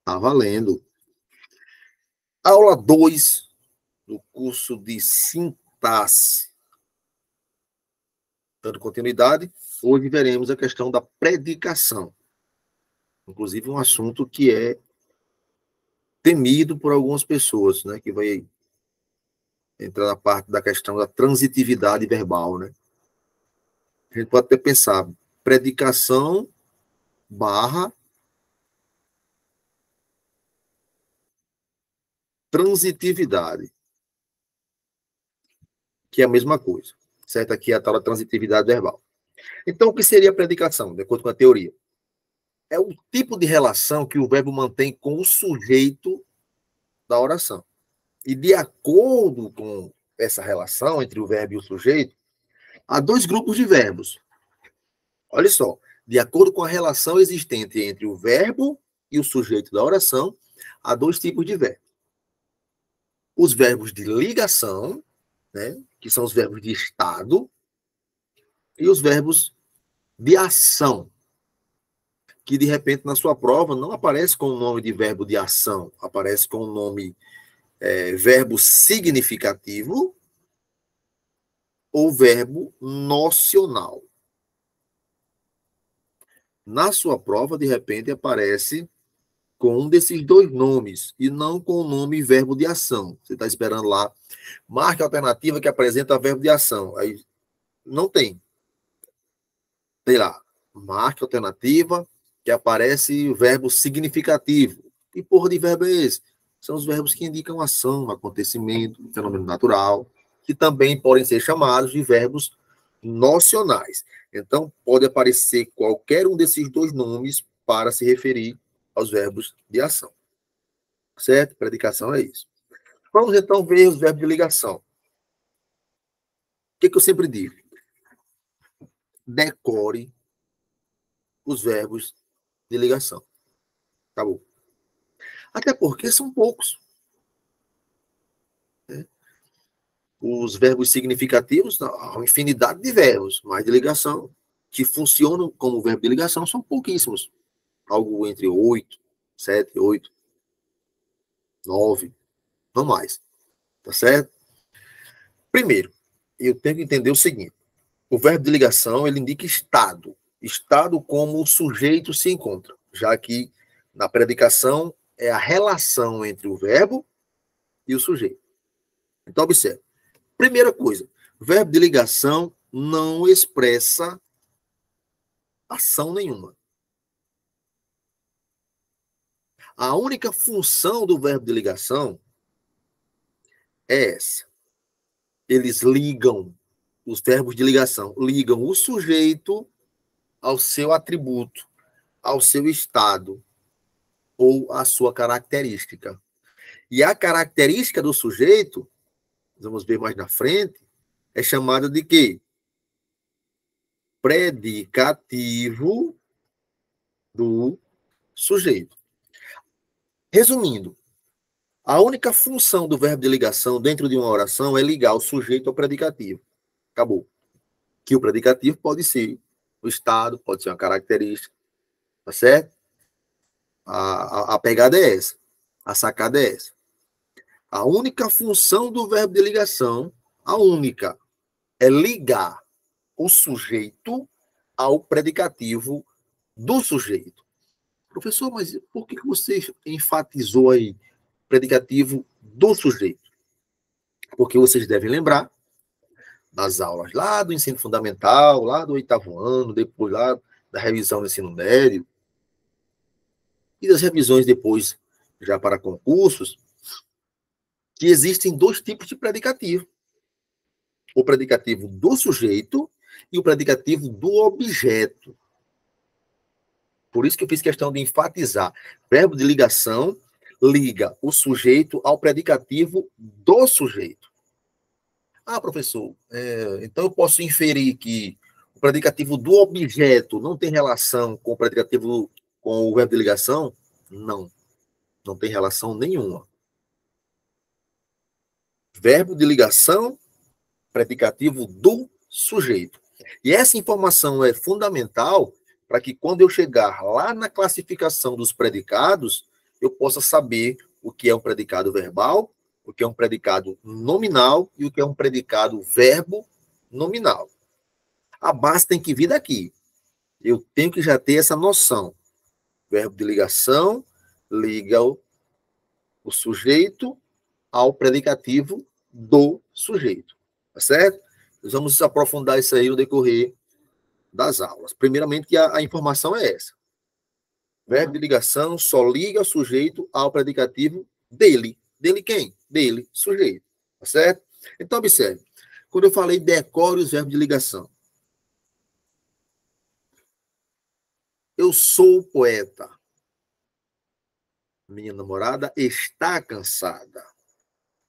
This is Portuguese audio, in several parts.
Tá valendo. Aula 2 do curso de sintaxe. Dando continuidade, hoje veremos a questão da predicação. Inclusive um assunto que é temido por algumas pessoas, né? Que vai entrar na parte da questão da transitividade verbal, né? A gente pode até pensar, predicação barra transitividade, que é a mesma coisa, certo? Aqui é a tal da transitividade verbal. Então, o que seria a predicação, de acordo com a teoria? É o tipo de relação que o verbo mantém com o sujeito da oração. E de acordo com essa relação entre o verbo e o sujeito, há dois grupos de verbos. Olha só, de acordo com a relação existente entre o verbo e o sujeito da oração, há dois tipos de verbos. Os verbos de ligação, né, que são os verbos de estado, e os verbos de ação, que de repente na sua prova não aparece com o nome de verbo de ação, aparece com o nome verbo significativo ou verbo nocional. Na sua prova, de repente, aparece com um desses dois nomes e não com o nome verbo de ação. Você está esperando lá, marque a alternativa que apresenta verbo de ação. Aí não tem. Tem lá, marque a alternativa que aparece o verbo significativo. Que porra de verbo é esse? São os verbos que indicam ação, acontecimento, fenômeno natural, que também podem ser chamados de verbos nocionais. Então, pode aparecer qualquer um desses dois nomes para se referir aos verbos de ação. Certo? Predicação é isso. Vamos então ver os verbos de ligação. O que eu sempre digo? Decore os verbos de ligação. Acabou. Até porque são poucos. Né? Os verbos significativos, há uma infinidade de verbos, mas de ligação, que funcionam como verbo de ligação, são pouquíssimos. Algo entre 8, 7, 8, 9, não mais. Tá certo? Primeiro, eu tenho que entender o seguinte. O verbo de ligação, ele indica estado. Estado como o sujeito se encontra. Já que na predicação é a relação entre o verbo e o sujeito. Então, observe. Primeira coisa, verbo de ligação não expressa ação nenhuma. A única função do verbo de ligação é essa. Eles ligam, os verbos de ligação, ligam o sujeito ao seu atributo, ao seu estado ou à sua característica. E a característica do sujeito, vamos ver mais na frente, é chamada de quê? Predicativo do sujeito. Resumindo, a única função do verbo de ligação dentro de uma oração é ligar o sujeito ao predicativo. Acabou. Que o predicativo pode ser o estado, pode ser uma característica. Tá certo? A pegada é essa. A sacada é essa. A única função do verbo de ligação, a única, é ligar o sujeito ao predicativo do sujeito. Professor, mas por que você enfatizou aí predicativo do sujeito? Porque vocês devem lembrar das aulas lá do ensino fundamental, lá do 8º ano, depois lá da revisão do ensino médio, e das revisões depois já para concursos, que existem dois tipos de predicativo. O predicativo do sujeito e o predicativo do objeto. Por isso que eu fiz questão de enfatizar. Verbo de ligação liga o sujeito ao predicativo do sujeito. Ah, professor, então eu posso inferir que o predicativo do objeto não tem relação com o predicativo com o verbo de ligação? Não. Não tem relação nenhuma. Verbo de ligação, predicativo do sujeito. E essa informação é fundamental para que quando eu chegar lá na classificação dos predicados, eu possa saber o que é um predicado verbal, o que é um predicado nominal e o que é um predicado verbo nominal. A base tem que vir daqui. Eu tenho que já ter essa noção. Verbo de ligação liga o sujeito ao predicativo do sujeito. Tá certo? Nós vamos aprofundar isso aí no decorrer das aulas. Primeiramente, que a informação é essa. Verbo de ligação só liga o sujeito ao predicativo dele. Dele quem? Dele, sujeito. Tá certo? Então, observe. Quando eu falei decore os verbos de ligação. Eu sou poeta. Minha namorada está cansada.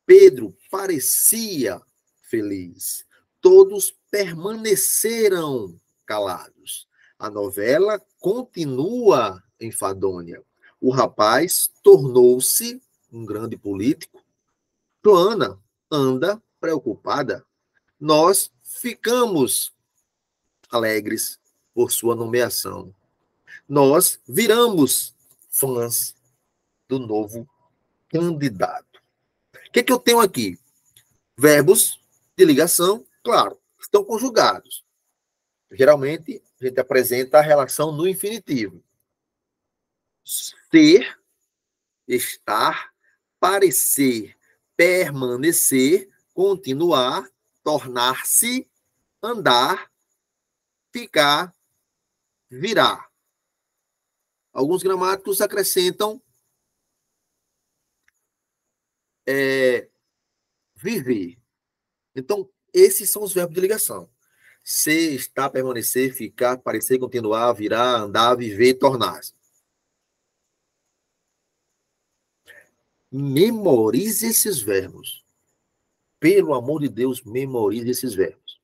Pedro parecia feliz. Todos permaneceram calados. A novela continua enfadonha. O rapaz tornou-se um grande político. Joana anda preocupada. Nós ficamos alegres por sua nomeação. Nós viramos fãs do novo candidato. O que eu tenho aqui? Verbos de ligação, claro, estão conjugados. Geralmente, a gente apresenta a relação no infinitivo. Ser, estar, parecer, permanecer, continuar, tornar-se, andar, ficar, virar. Alguns gramáticos acrescentam viver. Então, esses são os verbos de ligação. Ser, estar, permanecer, ficar, parecer, continuar, virar, andar, viver, tornar-se. Memorize esses verbos. Pelo amor de Deus, memorize esses verbos.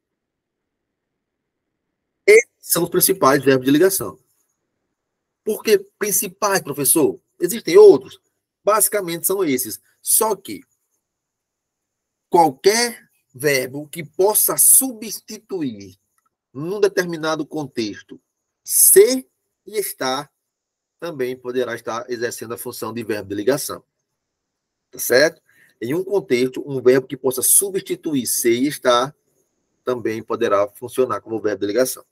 Esses são os principais verbos de ligação. Por que principais, professor? Existem outros. Basicamente são esses. Só que qualquer verbo que possa substituir num determinado contexto ser e estar também poderá estar exercendo a função de verbo de ligação. Tá certo? Em um contexto, um verbo que possa substituir ser e estar também poderá funcionar como verbo de ligação.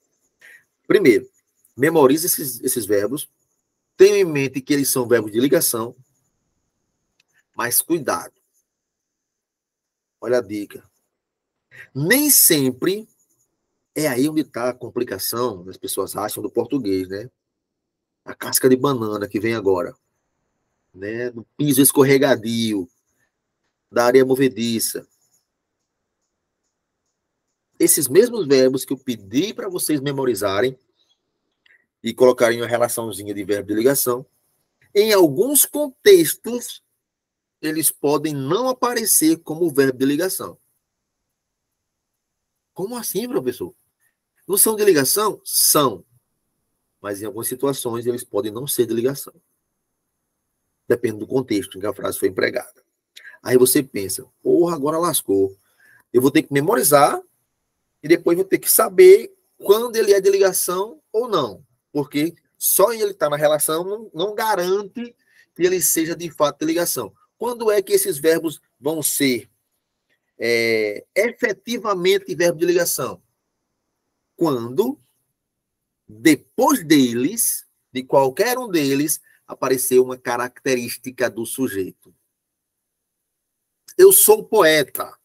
Primeiro, memorize esses verbos. Tenha em mente que eles são verbos de ligação, mas cuidado. Olha a dica. Nem sempre é aí onde está a complicação, as pessoas acham, do português, né? A casca de banana que vem agora, né? Do piso escorregadio, da areia movediça. Esses mesmos verbos que eu pedi para vocês memorizarem e colocarem uma relaçãozinha de verbo de ligação, em alguns contextos, eles podem não aparecer como verbo de ligação. Como assim, professor? Não são de ligação? São. Mas em algumas situações eles podem não ser de ligação. Depende do contexto em que a frase foi empregada. Aí você pensa, porra, agora lascou. Eu vou ter que memorizar e depois vou ter que saber quando ele é de ligação ou não. Porque só ele estar na relação não garante que ele seja de fato de ligação. Quando é que esses verbos vão ser efetivamente verbo de ligação? Quando, depois deles, de qualquer um deles, apareceu uma característica do sujeito. Eu sou poeta.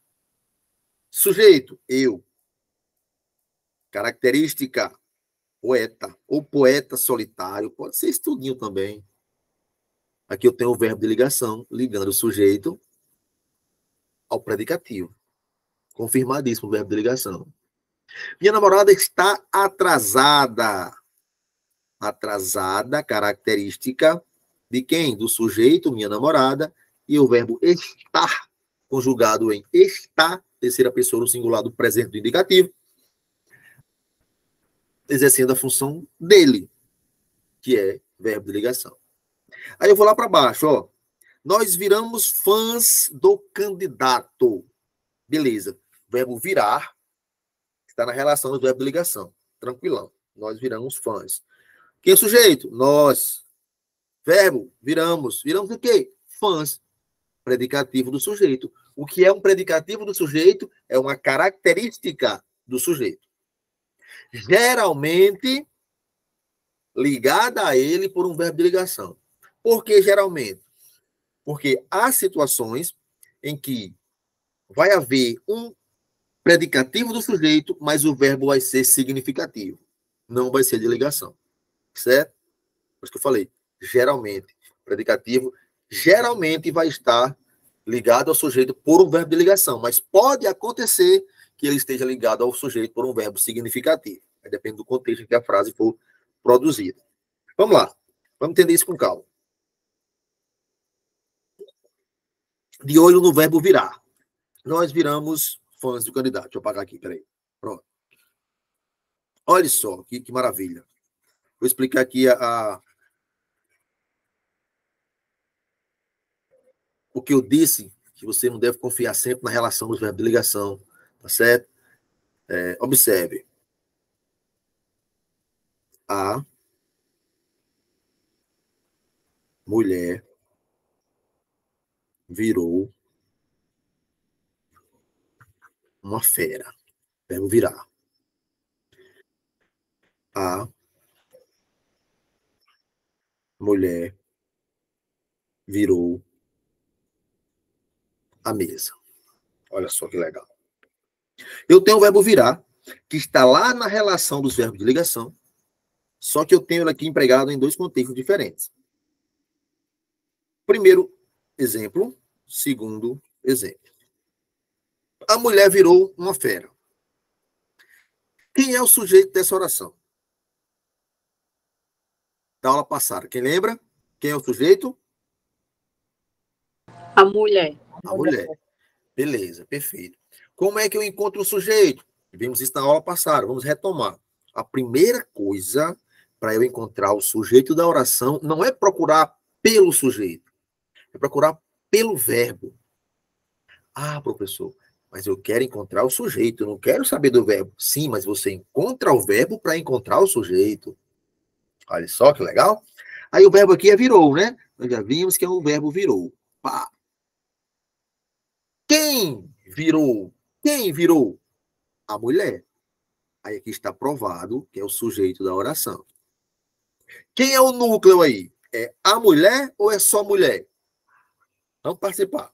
Sujeito, eu. Característica, poeta. Ou poeta solitário, pode ser estudinho também. Aqui eu tenho o verbo de ligação, ligando o sujeito ao predicativo. Confirmadíssimo o verbo de ligação. Minha namorada está atrasada. Atrasada, característica de quem? Do sujeito, minha namorada, e o verbo estar, conjugado em está, terceira pessoa no singular do presente do indicativo, exercendo a função dele, que é verbo de ligação. Aí eu vou lá para baixo, ó. Nós viramos fãs do candidato. Beleza. Verbo virar está na relação do verbo de ligação. Tranquilão. Nós viramos fãs. Quem é o sujeito? Nós. Verbo, viramos. Viramos o quê? Fãs. Predicativo do sujeito. O que é um predicativo do sujeito? É uma característica do sujeito. Geralmente ligada a ele por um verbo de ligação. Por que geralmente? Porque há situações em que vai haver um predicativo do sujeito, mas o verbo vai ser significativo. Não vai ser de ligação. Certo? Por isso que eu falei. Geralmente. Predicativo geralmente vai estar ligado ao sujeito por um verbo de ligação, mas pode acontecer que ele esteja ligado ao sujeito por um verbo significativo. Depende do contexto em que a frase for produzida. Vamos lá. Vamos entender isso com calma. De olho no verbo virar. Nós viramos fãs do candidato. Deixa eu apagar aqui, peraí. Pronto. Olha só, que maravilha. Vou explicar aqui o que eu disse, que você não deve confiar sempre na relação dos verbos de ligação, tá certo? Observe. A mulher virou uma fera. Verbo virar. A mulher virou a mesa. Olha só que legal. Eu tenho o verbo virar, que está lá na relação dos verbos de ligação, só que eu tenho ele aqui empregado em dois contextos diferentes. Primeiro exemplo, segundo exemplo. A mulher virou uma fera. Quem é o sujeito dessa oração? Da aula passada. Quem lembra? Quem é o sujeito? A mulher. A mulher. Beleza, perfeito. Como é que eu encontro o sujeito? Vimos isso na aula passada. Vamos retomar. A primeira coisa para eu encontrar o sujeito da oração não é procurar pelo sujeito, é procurar pelo verbo. Ah, professor, mas eu quero encontrar o sujeito, eu não quero saber do verbo. Sim, mas você encontra o verbo para encontrar o sujeito. Olha só que legal. Aí o verbo aqui é virou, né? Nós já vimos que é o verbo virou. Pá. Quem virou? Quem virou? A mulher. Aí aqui está provado que é o sujeito da oração. Quem é o núcleo aí? É a mulher ou é só mulher? Vamos participar.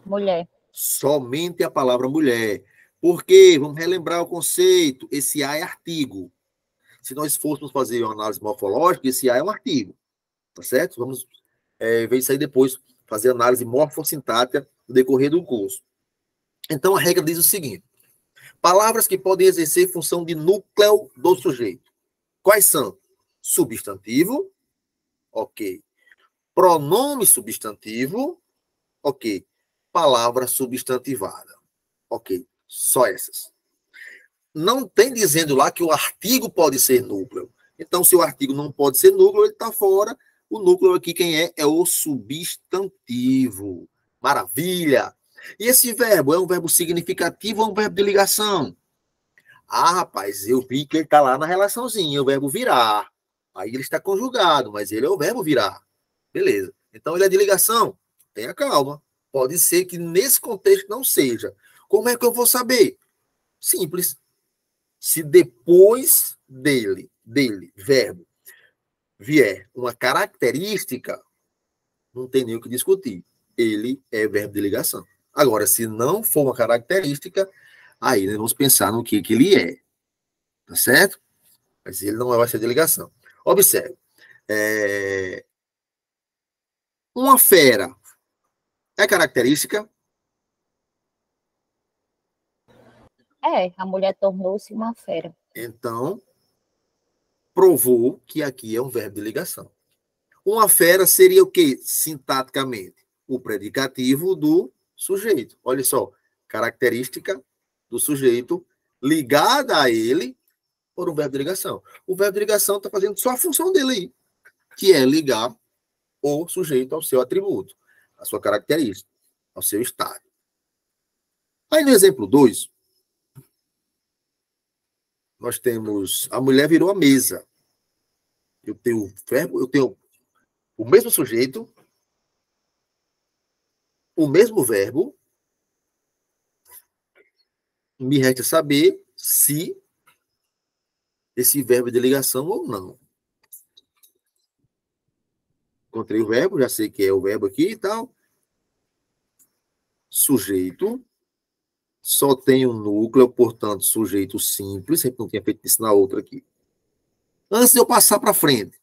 Mulher. Somente a palavra mulher. Por quê? Vamos relembrar o conceito. Esse A é artigo. Se nós fôssemos fazer uma análise morfológica, esse A é um artigo. Tá certo? Vamos ver isso aí depois, fazer análise morfossintática no decorrer do curso. Então, a regra diz o seguinte. Palavras que podem exercer função de núcleo do sujeito. Quais são? Substantivo, ok. Pronome substantivo, ok. Palavra substantivada, ok. Só essas. Não tem dizendo lá que o artigo pode ser núcleo. Então, se o artigo não pode ser núcleo, ele está fora. O núcleo aqui, quem é? É o substantivo. Maravilha! E esse verbo é um verbo significativo ou um verbo de ligação? Ah, rapaz, eu vi que ele está lá na relaçãozinha, o verbo virar. Aí ele está conjugado, mas ele é o verbo virar. Beleza. Então ele é de ligação? Tenha calma. Pode ser que nesse contexto não seja. Como é que eu vou saber? Simples. Se depois dele, verbo, vier uma característica, não tem nem o que discutir. Ele é verbo de ligação. Agora, se não for uma característica, aí nós vamos pensar no que ele é. Tá certo? Mas ele não vai ser de ligação. Observe. Uma fera é característica? A mulher tornou-se uma fera. Então, provou que aqui é um verbo de ligação. Uma fera seria o quê? Sintaticamente, o predicativo do sujeito. Olha só, característica do sujeito ligada a ele por um verbo de ligação. O verbo de ligação está fazendo só a função dele aí, que é ligar o sujeito ao seu atributo, à sua característica, ao seu estado. Aí no exemplo 2, nós temos a mulher virou a mesa. Eu tenho o verbo, eu tenho o mesmo sujeito, o mesmo verbo, me resta saber se esse verbo é de ligação ou não. Encontrei o verbo, já sei que é o verbo aqui e tal. Sujeito. Só tem um núcleo, portanto, sujeito simples. Sempre não tinha feito isso na outra aqui. Antes de eu passar para frente,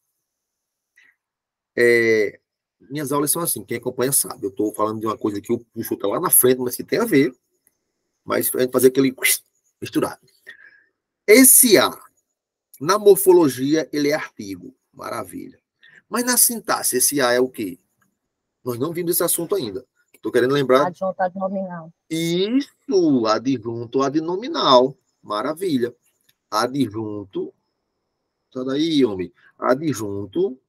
minhas aulas são assim, quem acompanha sabe. Eu estou falando de uma coisa que eu puxo lá na frente, mas que tem a ver. Mas a gente fazer aquele misturado. Esse A, na morfologia, ele é artigo. Maravilha. Mas na sintaxe, esse A é o quê? Nós não vimos esse assunto ainda. Estou querendo lembrar. Adjunto adnominal. Isso, adjunto adnominal. Maravilha. Adjunto. Sai daí, homem. Adjunto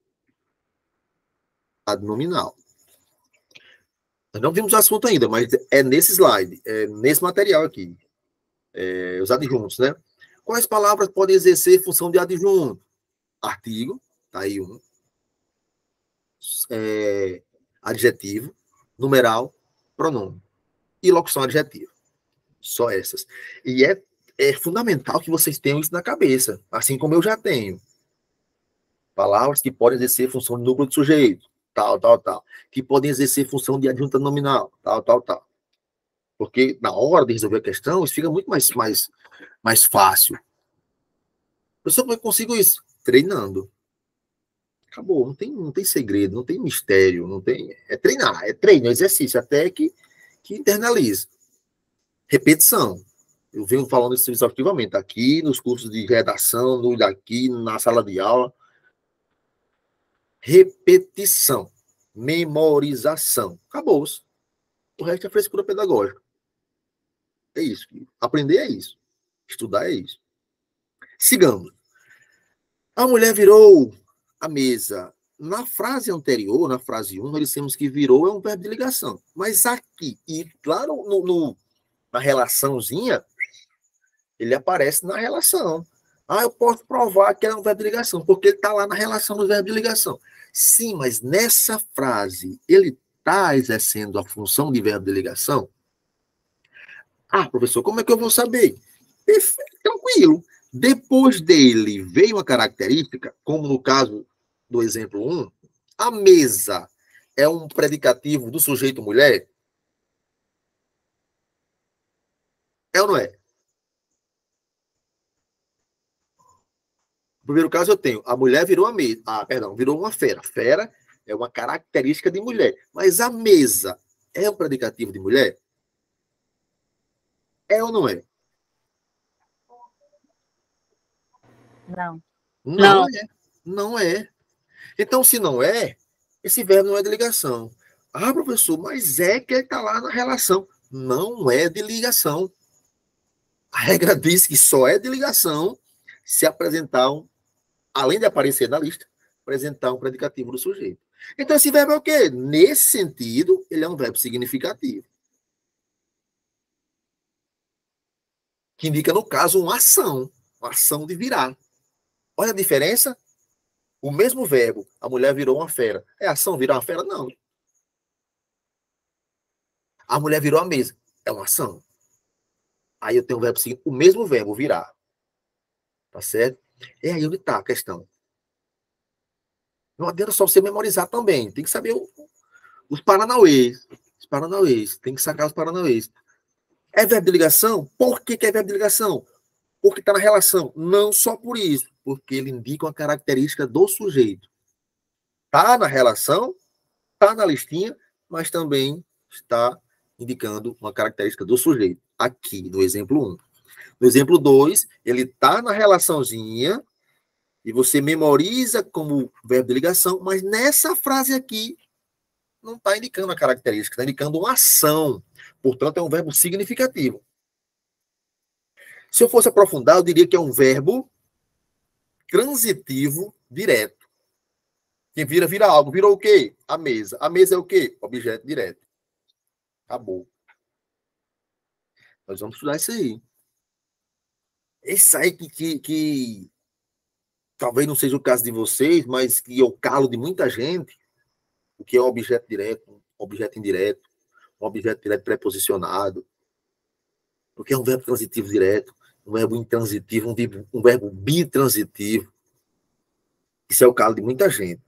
adnominal. Nós não vimos o assunto ainda, mas é nesse slide, é nesse material aqui. Os adjuntos, né? Quais palavras podem exercer função de adjunto? Artigo, tá aí um. Adjetivo, numeral, pronome. E locução adjetiva. Só essas. E é fundamental que vocês tenham isso na cabeça, assim como eu já tenho. Palavras que podem exercer função de núcleo de sujeito, tal, tal, tal. Que podem exercer função de adjunta nominal, tal, tal, tal. Porque na hora de resolver a questão, isso fica muito mais fácil. Eu só consigo isso treinando. Acabou, não tem segredo, não tem mistério, não tem. É treinar, é treino, é exercício, até que internalize. Repetição. Eu venho falando isso exaustivamente aqui nos cursos de redação, aqui na sala de aula. Repetição. Memorização. Acabou-se. O resto é frescura pedagógica. É isso. Aprender é isso. Estudar é isso. Sigamos. A mulher virou a mesa. Na frase anterior, na frase 1, nós dissemos que virou é um verbo de ligação. Mas aqui, e lá na relaçãozinha, ele aparece na relação. Eu posso provar que é um verbo de ligação, porque ele está lá na relação do verbo de ligação. Sim, mas nessa frase, ele está exercendo a função de verbo de ligação? Professor, como é que eu vou saber? Tranquilo. Depois dele veio uma característica, como no caso do exemplo 1, a mesa é um predicativo do sujeito mulher? É ou não é? No primeiro caso eu tenho, a mulher virou a mesa. Virou uma fera. Fera é uma característica de mulher. Mas a mesa é um predicativo de mulher? É ou não é? Não. Não é. Não é. Então, se não é, esse verbo não é de ligação. Professor, mas é que ele está lá na relação. Não é de ligação. A regra diz que só é de ligação se apresentar além de aparecer na lista, apresentar um predicativo do sujeito. Então, esse verbo é o quê? Nesse sentido, ele é um verbo significativo. Que indica, no caso, uma ação de virar. Olha a diferença. O mesmo verbo, a mulher virou uma fera. É ação virar uma fera? Não. A mulher virou a mesa. É uma ação. Aí eu tenho o verbo seguinte, o mesmo verbo, virar. Tá certo? É aí onde está a questão. Não adianta só você memorizar também. Tem que saber os paranauês. Os paranauês. Tem que sacar os paranauês. É verbo de ligação? Por que é verbo de ligação? Porque está na relação. Não só por isso. Porque ele indica uma característica do sujeito. Está na relação, está na listinha, mas também está indicando uma característica do sujeito. Aqui, no exemplo 1. No exemplo 2, ele está na relaçãozinha e você memoriza como verbo de ligação, mas nessa frase aqui não está indicando a característica, está indicando uma ação. Portanto, é um verbo significativo. Se eu fosse aprofundar, eu diria que é um verbo transitivo direto. Quem vira algo. Virou o quê? A mesa. A mesa é o quê? Objeto direto. Acabou. Nós vamos estudar isso aí. Esse aí que talvez não seja o caso de vocês, mas que é o calo de muita gente, o que é um objeto direto, um objeto indireto, um objeto direto preposicionado, o que é um verbo transitivo direto, um verbo intransitivo, um verbo bitransitivo. Isso é o calo de muita gente.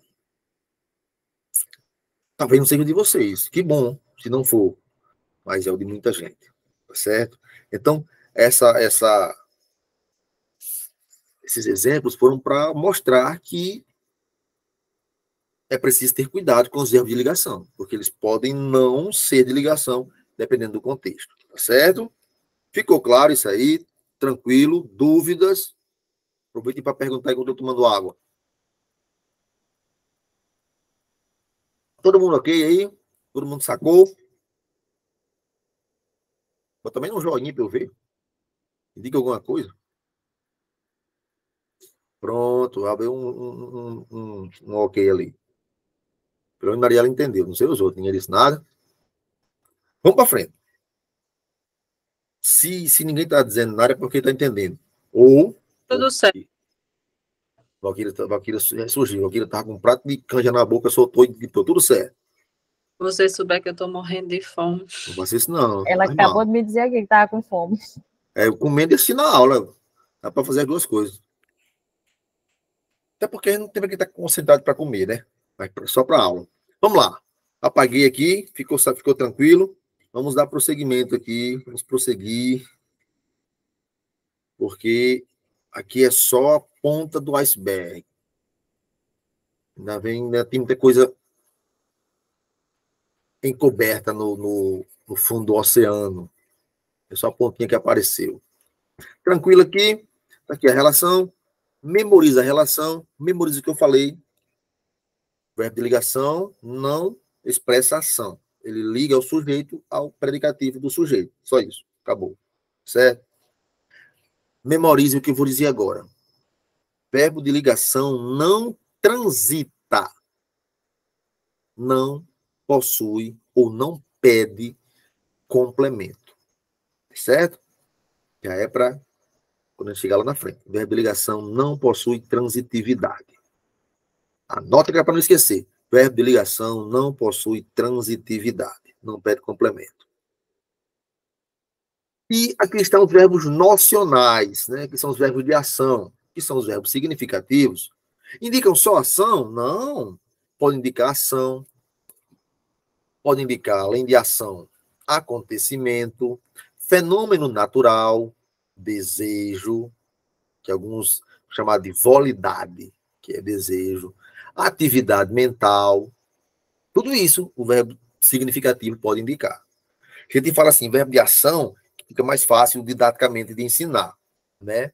Talvez não seja o de vocês. Que bom, se não for. Mas é o de muita gente. Tá certo? Então, esses exemplos foram para mostrar que é preciso ter cuidado com os verbos de ligação, porque eles podem não ser de ligação, dependendo do contexto. Tá certo? Ficou claro isso aí? Tranquilo? Dúvidas? Aproveite para perguntar enquanto eu estou tomando água. Todo mundo ok aí? Todo mundo sacou? Bota também um joinha para eu ver. Diga alguma coisa. Pronto, abriu um ok ali. Pelo menos Mariela entendeu, não sei os outros, ninguém disse nada. Vamos para frente. Se ninguém está dizendo nada é porque está entendendo. Ou. Tudo certo. Valquíria surgiu. Valquíria estava com um prato de canja na boca, soltou e gritou, tudo certo. Se você souber que eu estou morrendo de fome. Não faça isso, não. Ela acabou de me dizer aqui que estava com fome. Eu comendo e assistindo a aula. Dá para fazer as duas coisas. Até porque a gente não tem que estar concentrado para comer, né? Mas só para aula. Vamos lá. Apaguei aqui, ficou tranquilo. Vamos dar prosseguimento aqui. Vamos prosseguir. Porque aqui é só a ponta do iceberg. Ainda tem muita coisa encoberta no fundo do oceano. É só a pontinha que apareceu. Tranquilo aqui. Tá aqui a relação. Memoriza a relação. Memoriza o que eu falei. O verbo de ligação não expressa ação. Ele liga o sujeito ao predicativo do sujeito. Só isso. Acabou. Certo? Memorize o que eu vou dizer agora. Verbo de ligação não transita. Não possui ou não pede complemento. Certo? Já é para quando a gente chegar lá na frente. O verbo de ligação não possui transitividade. Anota que é para não esquecer. Verbo de ligação não possui transitividade. Não pede complemento. E aqui estão os verbos nocionais, né? Que são os verbos de ação, que são os verbos significativos. Indicam só ação? Não. Pode indicar ação. Pode indicar, além de ação, acontecimento, fenômeno natural, desejo, que alguns chamam de volidade, que é desejo, atividade mental. Tudo isso o verbo significativo pode indicar. A gente fala assim, verbo de ação, que fica mais fácil didaticamente de ensinar, né?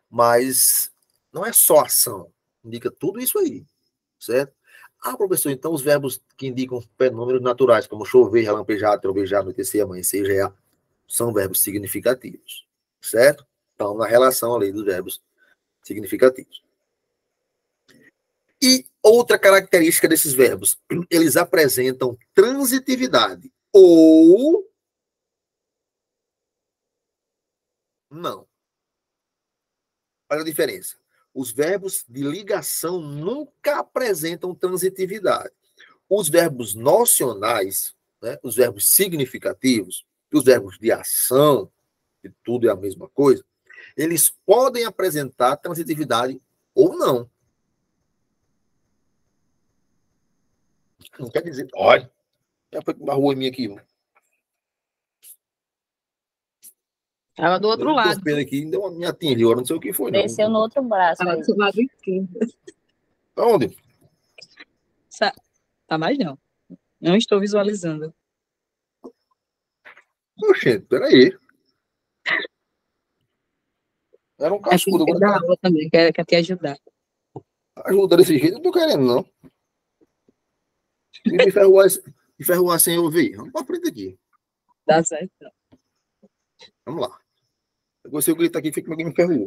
Mas não é só ação, indica tudo isso aí, certo? Ah, professor, então os verbos que indicam fenômenos naturais, como chover, relampejar, trovejar, anoitecer, amanhecer, gear, são verbos significativos, certo? Então, na relação ali dos verbos significativos. E outra característica desses verbos, eles apresentam transitividade ou não. Olha a diferença. Os verbos de ligação nunca apresentam transitividade. Os verbos nocionais, né, os verbos significativos, os verbos de ação, que tudo é a mesma coisa, eles podem apresentar transitividade ou não. Não quer dizer, olha, já foi uma rua minha aqui. Estava do outro lado. Aqui, me atingiu, não sei o que foi. Desceu no outro braço. Estava do lado esquerdo. Onde? Tá mais não. Não estou visualizando. Oxente, peraí. Era um cascudo. Agora da aula também, quer te ajudar. Ajuda desse jeito, eu não tô querendo, não. E me ferroar sem ouvir. Vamos pra frente aqui. Dá certo. Vamos lá. Se eu gritar aqui, fica que alguém me ferrou.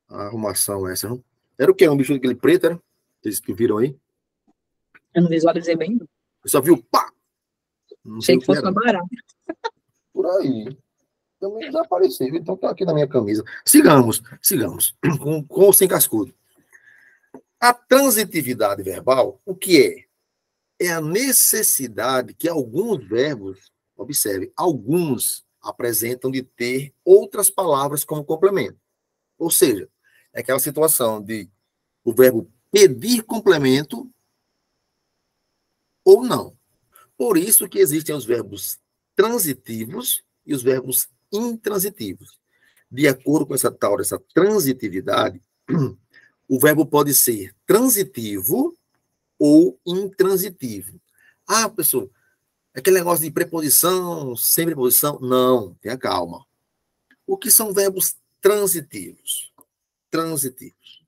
A arrumação essa, não? Era o quê? Um bicho daquele preto, era? Vocês que viram aí? Eu não visualizei bem, não. Eu só viu pá! Não Achei que fosse uma barata. Por aí. também desapareceu. Então tá aqui na minha camisa. Sigamos. Com ou sem cascudo. A transitividade verbal, o que é? É a necessidade que alguns verbos, observe, alguns apresentam de ter outras palavras como complemento. Ou seja, é aquela situação de o verbo pedir complemento ou não. Por isso que existem os verbos transitivos e os verbos intransitivos. De acordo com essa transitividade, o verbo pode ser transitivo ou intransitivo. Ah, pessoal, aquele negócio de preposição, sem preposição? Não, tenha calma. O que são verbos transitivos? Transitivos.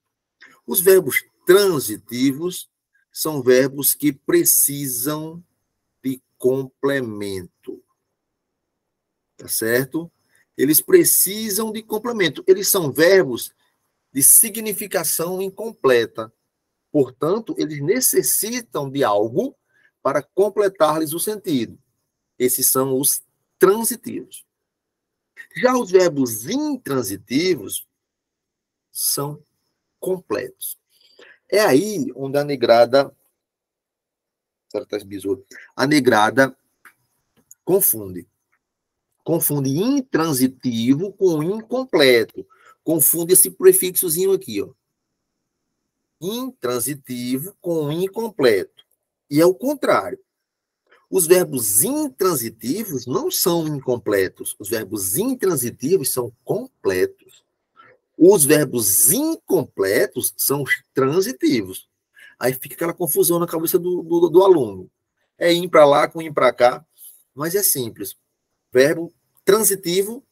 Os verbos transitivos são verbos que precisam de complemento. Tá certo? Eles precisam de complemento. Eles são verbos de significação incompleta. Portanto, eles necessitam de algo para completar-lhes o sentido. Esses são os transitivos. Já os verbos intransitivos são completos. É aí onde a negrada confunde. Confunde intransitivo com incompleto. Confunde esse prefixozinho aqui, ó. Intransitivo com incompleto. E é o contrário. Os verbos intransitivos não são incompletos. Os verbos intransitivos são completos. Os verbos incompletos são os transitivos. Aí fica aquela confusão na cabeça do aluno. É ir para lá com ir para cá. Mas é simples. Verbo transitivo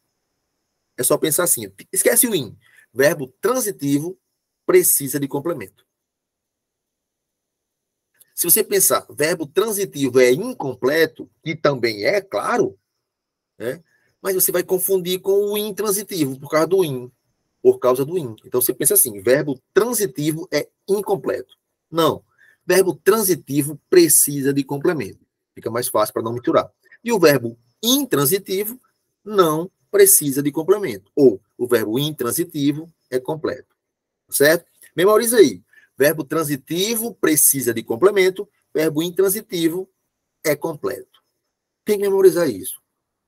é só pensar assim. Esquece o in. Verbo transitivo precisa de complemento. Se você pensar, verbo transitivo é incompleto, que também é, claro, né? Mas você vai confundir com o intransitivo, por causa do in. Por causa do in. Então você pensa assim, verbo transitivo é incompleto. Não. Verbo transitivo precisa de complemento. Fica mais fácil para não misturar. E o verbo intransitivo não precisa de complemento. Ou o verbo intransitivo é completo. Certo? Memoriza aí. Verbo transitivo precisa de complemento. Verbo intransitivo é completo. Tem que memorizar isso.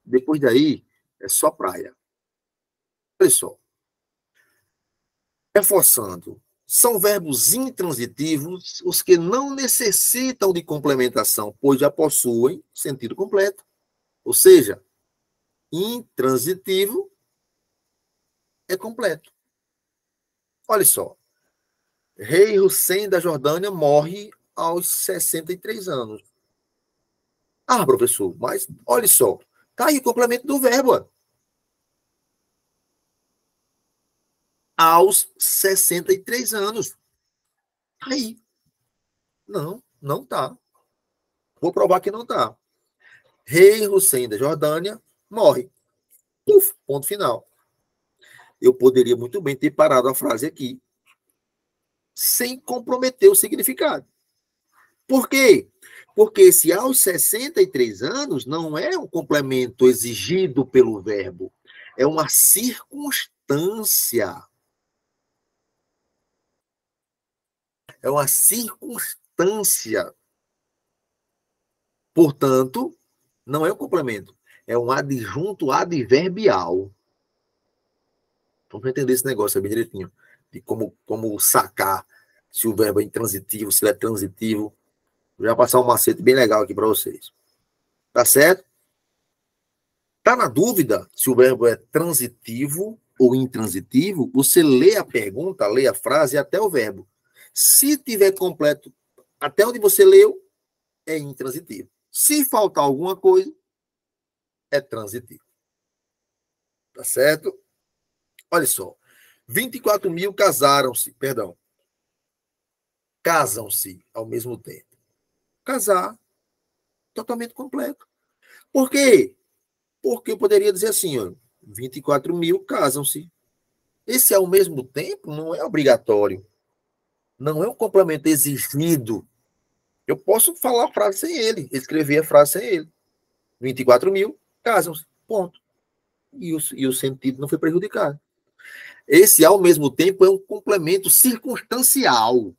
Depois daí, é só praia. Olha só. Reforçando. São verbos intransitivos os que não necessitam de complementação, pois já possuem sentido completo. Ou seja, intransitivo é completo. Olha só. Rei Hussein da Jordânia morre aos 63 anos. Ah, professor, mas olha só. Tá aí o complemento do verbo. Aos 63 anos. Aí. Não tá. Vou provar que não tá. Rei Hussein da Jordânia morre. Puf, ponto final. Eu poderia muito bem ter parado a frase aqui, sem comprometer o significado. Por quê? Porque esse aos 63 anos não é um complemento exigido pelo verbo, é uma circunstância. É uma circunstância. Portanto, não é um complemento, é um adjunto adverbial. Vamos entender esse negócio bem direitinho, de como sacar se o verbo é intransitivo, se ele é transitivo. Vou já passar um macete bem legal aqui para vocês. Tá certo? Tá na dúvida se o verbo é transitivo ou intransitivo? Você lê a pergunta, lê a frase até o verbo. Se tiver completo até onde você leu, é intransitivo. Se faltar alguma coisa, é transitivo. Tá certo? Olha só. 24 mil casam-se ao mesmo tempo. Casar, totalmente completo. Por quê? Porque eu poderia dizer assim, ó, 24 mil casam-se. Esse ao mesmo tempo não é obrigatório. Não é um complemento exigido. Eu posso falar a frase sem ele, escrever a frase sem ele. 24 mil casam-se. Ponto. e o sentido não foi prejudicado. Esse, ao mesmo tempo, é um complemento circunstancial.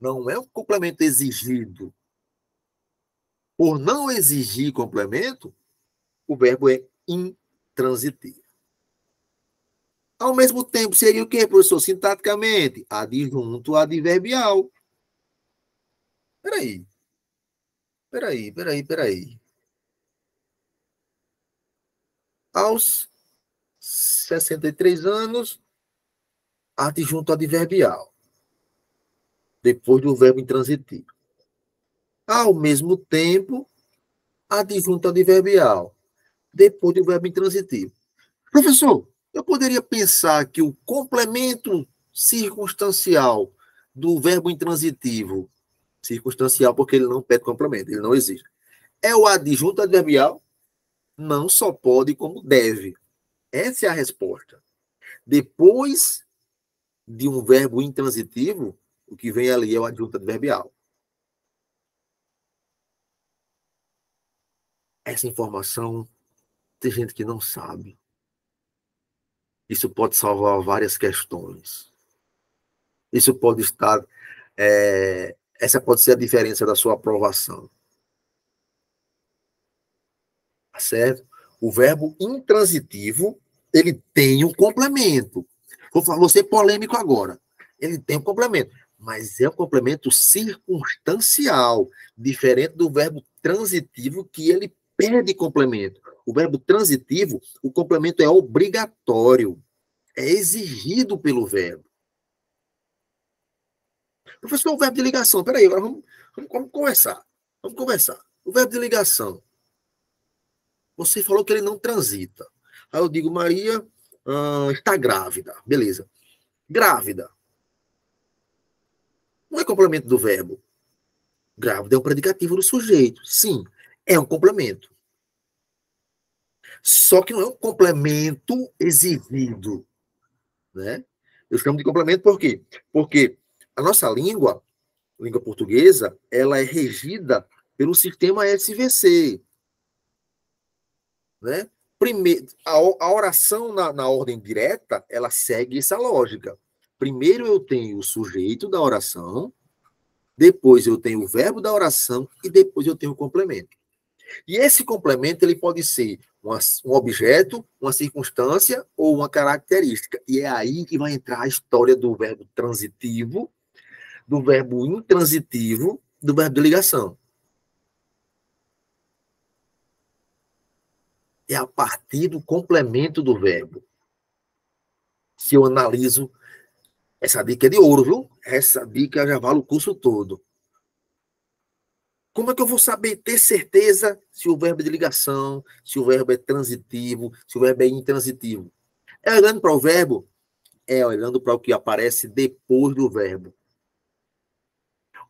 Não é um complemento exigido. Por não exigir complemento, o verbo é intransitivo. Ao mesmo tempo, seria o quê, professor? Sintaticamente, adjunto adverbial. Peraí. Aos 63 anos, adjunto adverbial. Depois do verbo intransitivo. Ao mesmo tempo, adjunto adverbial. Depois do verbo intransitivo. Professor, eu poderia pensar que o complemento circunstancial do verbo intransitivo, circunstancial porque ele não pede complemento, ele não existe, é o adjunto adverbial? Não só pode, como deve. Essa é a resposta. Depois de um verbo intransitivo, o que vem ali é o adjunto adverbial. Essa informação tem gente que não sabe. Isso pode salvar várias questões. Isso pode estar... essa pode ser a diferença da sua aprovação. Tá certo? O verbo intransitivo, ele tem um complemento. Vou ser polêmico agora. Ele tem um complemento, mas é um complemento circunstancial, diferente do verbo transitivo, que ele perde complemento. O verbo transitivo, o complemento é obrigatório, é exigido pelo verbo. Professor, o verbo de ligação, peraí, agora vamos conversar. Vamos conversar. O verbo de ligação. Você falou que ele não transita. Aí eu digo, Maria está grávida. Beleza. Grávida. Não é complemento do verbo. Grávida é um predicativo do sujeito. Sim, é um complemento. Só que não é um complemento exigido. Né? Eu chamo de complemento por quê? Porque a nossa língua portuguesa, ela é regida pelo sistema SVC. Né? Primeiro, a oração na ordem direta, ela segue essa lógica. Primeiro eu tenho o sujeito da oração, depois eu tenho o verbo da oração e depois eu tenho o complemento. E esse complemento ele pode ser um objeto, uma circunstância ou uma característica. E é aí que vai entrar a história do verbo transitivo, do verbo intransitivo, do verbo de ligação. É a partir do complemento do verbo. Se eu analiso, essa dica é de ouro, viu? Essa dica já vale o curso todo. Como é que eu vou saber, ter certeza se o verbo é de ligação, se o verbo é transitivo, se o verbo é intransitivo? É olhando para o verbo? É olhando para o que aparece depois do verbo.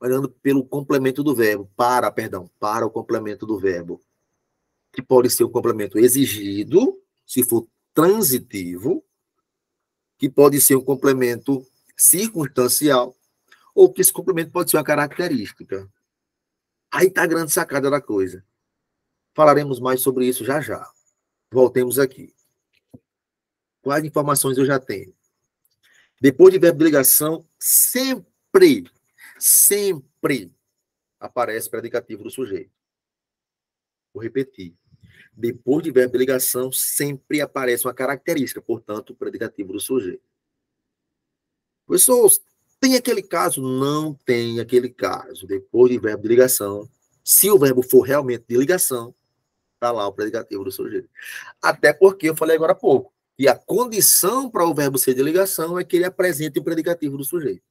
Olhando pelo complemento do verbo, para o complemento do verbo. Que pode ser o complemento exigido, se for transitivo, que pode ser um complemento circunstancial, ou que esse complemento pode ser uma característica. Aí está a grande sacada da coisa. Falaremos mais sobre isso já já. Voltemos aqui. Quais informações eu já tenho? Depois de verbo de ligação, sempre aparece predicativo do sujeito. Vou repetir. Depois de verbo de ligação, sempre aparece uma característica, portanto, o predicativo do sujeito. Professor, tem aquele caso? Não tem aquele caso. Depois de verbo de ligação, se o verbo for realmente de ligação, está lá o predicativo do sujeito. Até porque eu falei agora há pouco, que a condição para o verbo ser de ligação é que ele apresente o predicativo do sujeito.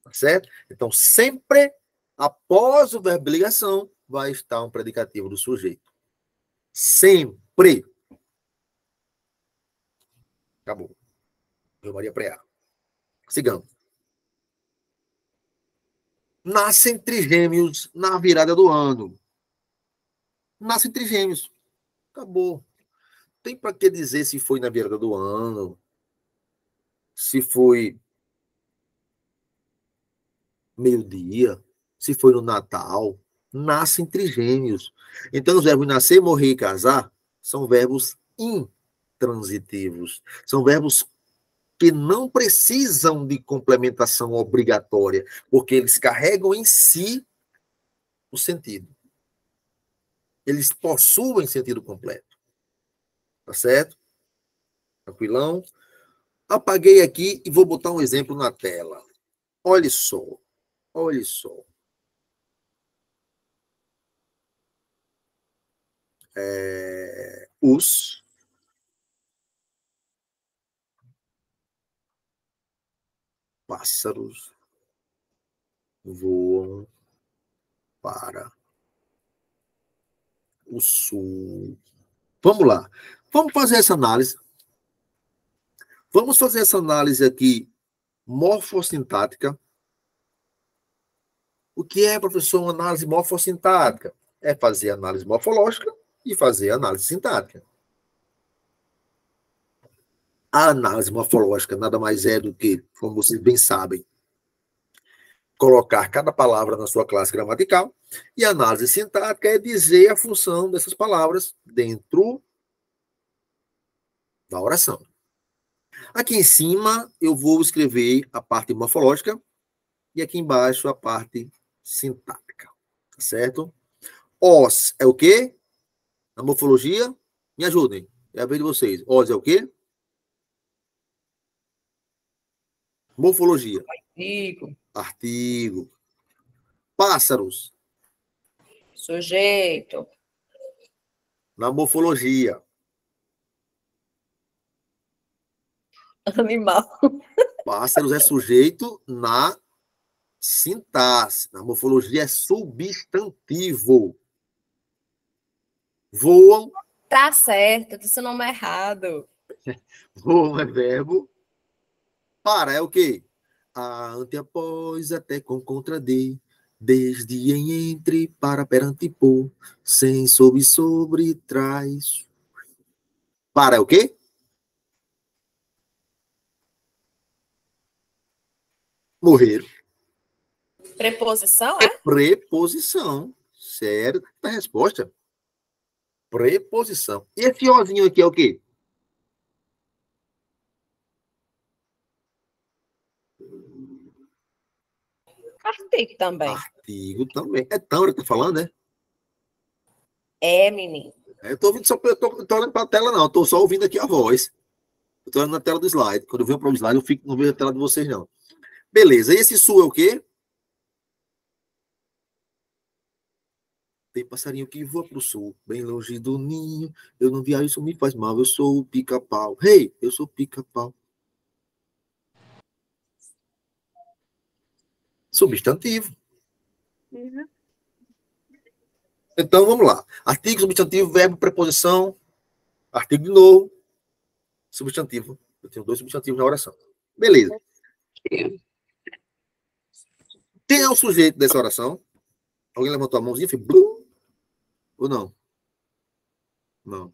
Tá certo? Então, sempre após o verbo de ligação, vai estar um predicativo do sujeito. Sempre. Acabou. Eu Maria Preá. Sigamos. Nascem trigêmeos na virada do ano. Nascem trigêmeos. Acabou. Tem para que dizer se foi na virada do ano, se foi meio-dia, se foi no Natal. Nascem trigêmeos. Então, os verbos nascer, morrer e casar são verbos intransitivos. São verbos que não precisam de complementação obrigatória, porque eles carregam em si o sentido. Eles possuem sentido completo. Tá certo? Tranquilão? Apaguei aqui e vou botar um exemplo na tela. Olha só. Olha só. Os pássaros voam para o sul. Vamos lá. Vamos fazer essa análise. Vamos fazer essa análise aqui morfossintática. O que é, professor, uma análise morfossintática? É fazer análise morfológica e fazer análise sintática. A análise morfológica nada mais é do que, como vocês bem sabem, colocar cada palavra na sua classe gramatical, e a análise sintática é dizer a função dessas palavras dentro da oração. Aqui em cima eu vou escrever a parte morfológica e aqui embaixo a parte sintática, tá certo? Os é o quê? Na morfologia, me ajudem, é a vez de vocês. Os é o quê? Morfologia. Artigo. Artigo. Pássaros. Sujeito. Na morfologia. Animal. Pássaros é sujeito na sintaxe. Na morfologia é substantivo. Voam. Tá certo, disse o nome errado. Voam é verbo. Para é o quê? A, ante, após, até, com, contra, de. Desde, em, entre, para, perante, por. Sem, sob, sobre, trás. Para é o quê? Morrer. Preposição, É é? preposição. Sério? A resposta? Preposição. E esse ozinho aqui é o quê? Artigo também. Artigo também. É Tâmara que tá falando, né? É, menino. Eu tô ouvindo só, eu tô olhando para a tela, não. Eu tô só ouvindo aqui a voz. Eu tô olhando na tela do slide. Quando eu venho para o slide, eu fico, não vejo a tela de vocês, não. Beleza. E esse sul é o quê? Tem passarinho que voa pro sul, bem longe do ninho. Eu não viajo, isso me faz mal. Eu sou o pica-pau. Hey, eu sou o pica-pau. Substantivo. Uhum. Então, vamos lá. Artigo, substantivo, verbo, preposição. Artigo de novo. Substantivo. Eu tenho 2 substantivos na oração. Beleza. Quem é o sujeito dessa oração? Alguém levantou a mãozinha e fez blum? Ou não? Não.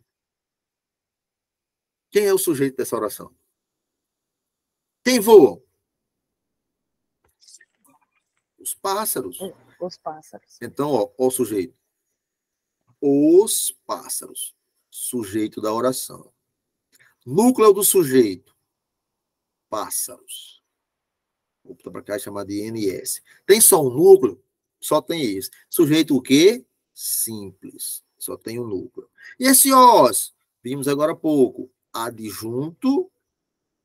Quem é o sujeito dessa oração? Quem voa? Os pássaros. Os pássaros. Então, ó o sujeito. Os pássaros. Sujeito da oração. Núcleo do sujeito. Pássaros. Vou botar para cá e chamar de NS. Tem só um núcleo? Só tem esse. Sujeito o quê? Simples. Só tem um núcleo. E esse os? Vimos agora há pouco. Adjunto,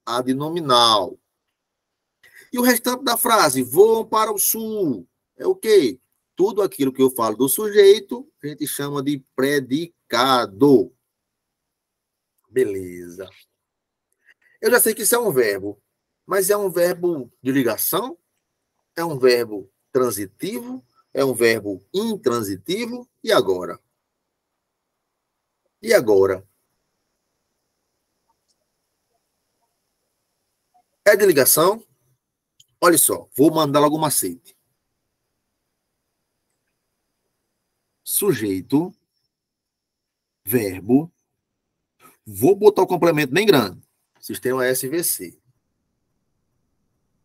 adnominal. E o restante da frase, voam para o sul. É o quê? Tudo aquilo que eu falo do sujeito, a gente chama de predicado. Beleza. Eu já sei que isso é um verbo, mas é um verbo de ligação? É um verbo transitivo? É um verbo intransitivo? E agora? E agora? É de ligação? Olha só, vou mandar logo um macete. Sujeito, verbo, vou botar o complemento bem grande. Sistema SVC.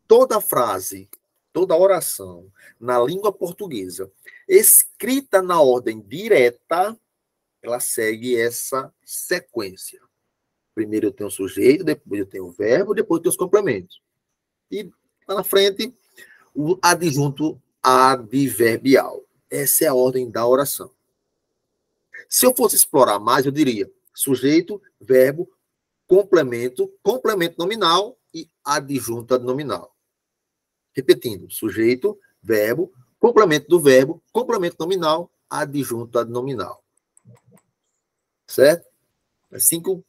Toda frase, toda oração na língua portuguesa, escrita na ordem direta, ela segue essa sequência. Primeiro eu tenho o sujeito, depois eu tenho o verbo, depois eu tenho os complementos. E lá na frente, o adjunto adverbial. Essa é a ordem da oração. Se eu fosse explorar mais, eu diria sujeito, verbo, complemento, complemento nominal e adjunto nominal. Repetindo, sujeito, verbo, complemento do verbo, complemento nominal, adjunto nominal. Certo? É 5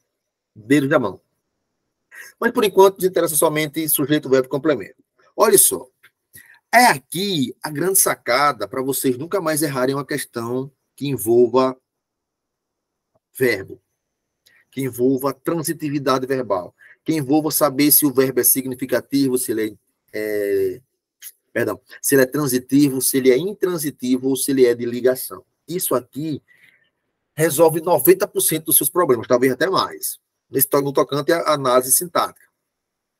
dedos da mão. Mas, por enquanto, nos interessa somente sujeito, verbo e complemento. Olha só. É aqui a grande sacada para vocês nunca mais errarem uma questão que envolva verbo, que envolva transitividade verbal, que envolva saber se o verbo é significativo, se ele se ele é transitivo, se ele é intransitivo ou se ele é de ligação. Isso aqui resolve 90% dos seus problemas, talvez até mais. No tocante à análise sintática,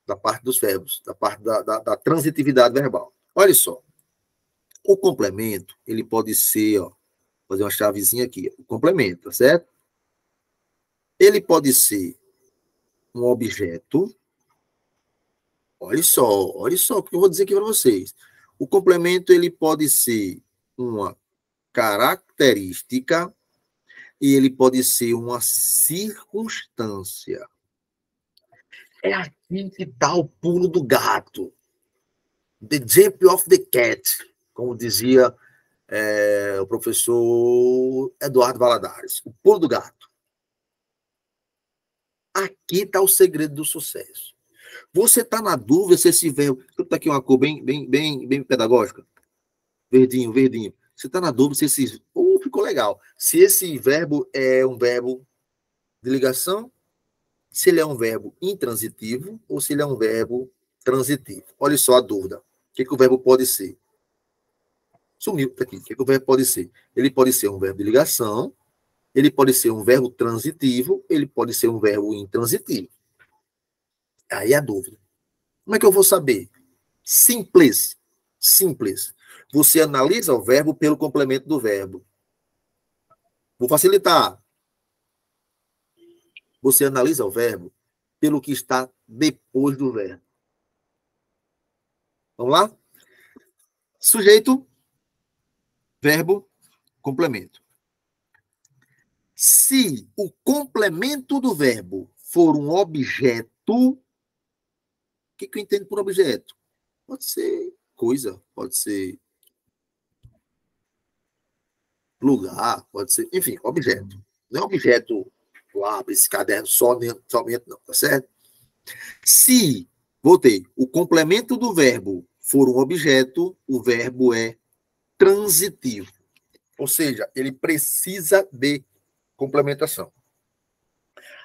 da parte dos verbos, da parte da transitividade verbal. Olha só. O complemento, ele pode ser, ó, vou fazer uma chavezinha aqui, o complemento, tá certo? Ele pode ser um objeto. Olha só o que eu vou dizer aqui para vocês. O complemento, ele pode ser uma característica e ele pode ser uma circunstância. É aqui que está o pulo do gato. The jump of the cat, como dizia o professor Eduardo Valadares. O pulo do gato. Aqui está o segredo do sucesso. Você está na dúvida se esse verbo... Está aqui uma cor bem pedagógica. Verdinho. Você está na dúvida se esse... ficou legal. Se esse verbo é um verbo de ligação, se ele é um verbo intransitivo ou se ele é um verbo transitivo. Olha só a dúvida. O que o verbo pode ser? Sumiu, tá aqui. O que o verbo pode ser? Ele pode ser um verbo de ligação, ele pode ser um verbo transitivo, ele pode ser um verbo intransitivo. Aí é a dúvida. Como é que eu vou saber? Simples. Você analisa o verbo pelo complemento do verbo. Vou facilitar. Você analisa o verbo pelo que está depois do verbo. Vamos lá? Sujeito, verbo, complemento. Se o complemento do verbo for um objeto, o que eu entendo por objeto? Pode ser coisa, pode ser lugar, pode ser, enfim, objeto. Não é objeto, esse caderno somente não, tá certo? Se, o complemento do verbo for um objeto, o verbo é transitivo. Ou seja, ele precisa de complementação.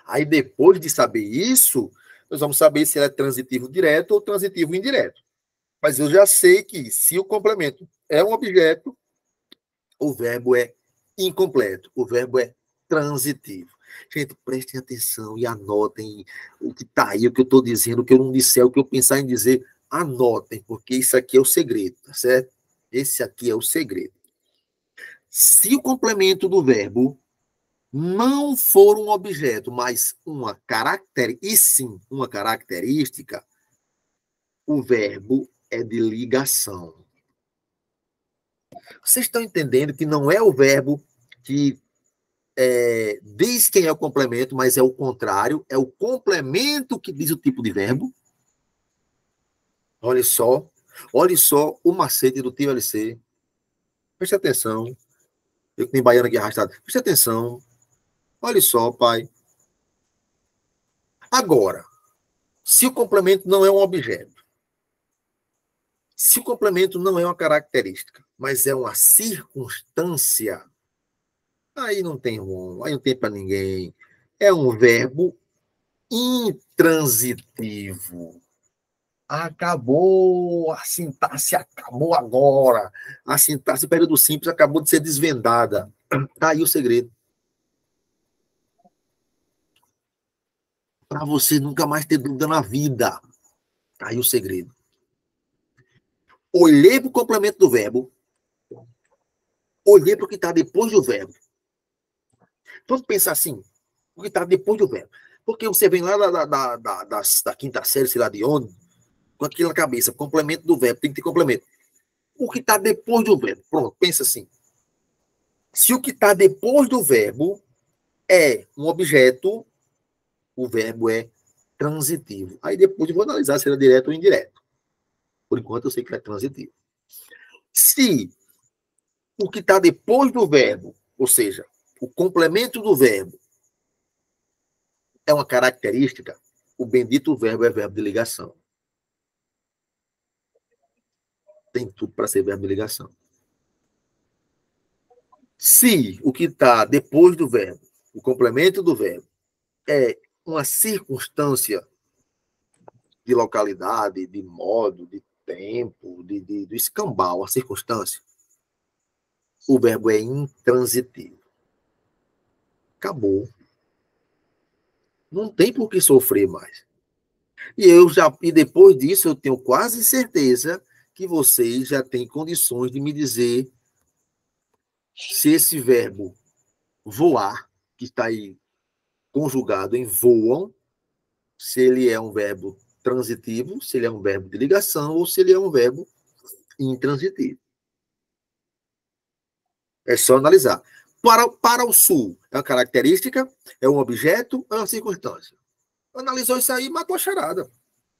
Aí, depois de saber isso, nós vamos saber se ele é transitivo direto ou transitivo indireto. Mas eu já sei que, se o complemento é um objeto, o verbo é incompleto, o verbo é transitivo. Gente, prestem atenção e anotem o que está aí, o que eu estou dizendo, o que eu não disser, o que eu pensar em dizer, anotem, porque isso aqui é o segredo, tá certo? Esse aqui é o segredo. Se o complemento do verbo não for um objeto, mas uma característica, o verbo é de ligação. Vocês estão entendendo que não é o verbo que diz quem é o complemento, mas é o contrário, é o complemento que diz o tipo de verbo? Olha só o macete do tio LC. Preste atenção. Eu que tenho baiano aqui arrastado. Preste atenção. Olha só, pai. Agora, se o complemento não é um objeto, se o complemento não é uma característica, mas é uma circunstância, aí não tem rumo, aí não tem para ninguém. É um verbo intransitivo. Acabou, a sintaxe acabou agora. A sintaxe do período simples acabou de ser desvendada. Tá aí o segredo. Para você nunca mais ter dúvida na vida. Tá aí o segredo. Olhei para o complemento do verbo. Olhei para o que está depois do verbo. Vamos pensar assim, o que está depois do verbo. Porque você vem lá da quinta série, sei lá de onde, com aquilo na cabeça, complemento do verbo, tem que ter complemento. O que está depois do verbo, pronto, pensa assim. Se o que está depois do verbo é um objeto, o verbo é transitivo. Aí depois eu vou analisar se ele é direto ou indireto. Por enquanto eu sei que é transitivo. Se o que está depois do verbo, ou seja, o complemento do verbo, é uma característica, o bendito verbo é verbo de ligação. Tem tudo para ser verbo de ligação. Se o que está depois do verbo, o complemento do verbo, é uma circunstância de localidade, de modo, de tempo, do escambau, a circunstância, o verbo é intransitivo. Acabou. Não tem por que sofrer mais. E depois disso eu tenho quase certeza que vocês já têm condições de me dizer se esse verbo voar, que está aí conjugado em voam, se ele é um verbo transitivo, se ele é um verbo de ligação ou se ele é um verbo intransitivo. É só analisar. Para o sul, é uma característica, é um objeto, é uma circunstância. Analisou isso aí, matou a charada.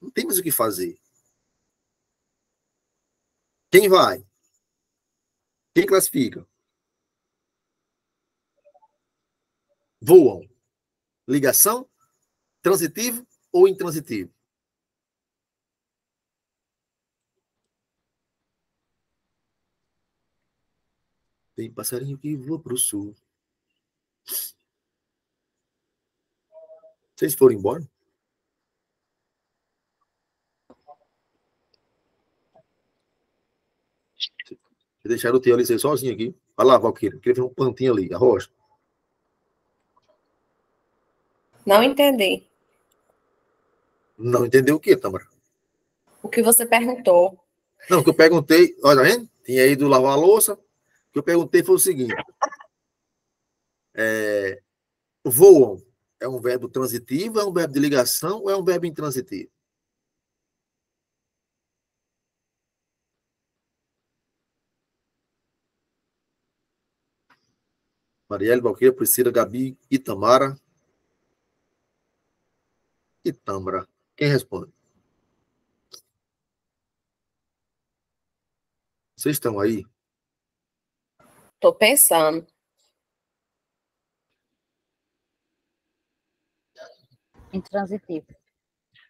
Não tem mais o que fazer. Quem vai? Quem classifica? Voam. Ligação, transitivo ou intransitivo? Tem passarinho que voa para o sul. Vocês foram embora? Deixaram o teu ali sozinho aqui. Olha lá, Valquíria. Queria ver um plantinho ali, a rocha. Não entendi. Não entendeu o que, Tamara? O que você perguntou? Não, o que eu perguntei, olha, tá vendo? Tinha ido lavar a louça. O que eu perguntei foi o seguinte: voam é um verbo transitivo, é um verbo de ligação ou é um verbo intransitivo? Marielle, Valquíria, Priscila, Gabi, Itamara e Tâmara. Quem responde? Vocês estão aí? Estou pensando. Intransitivo.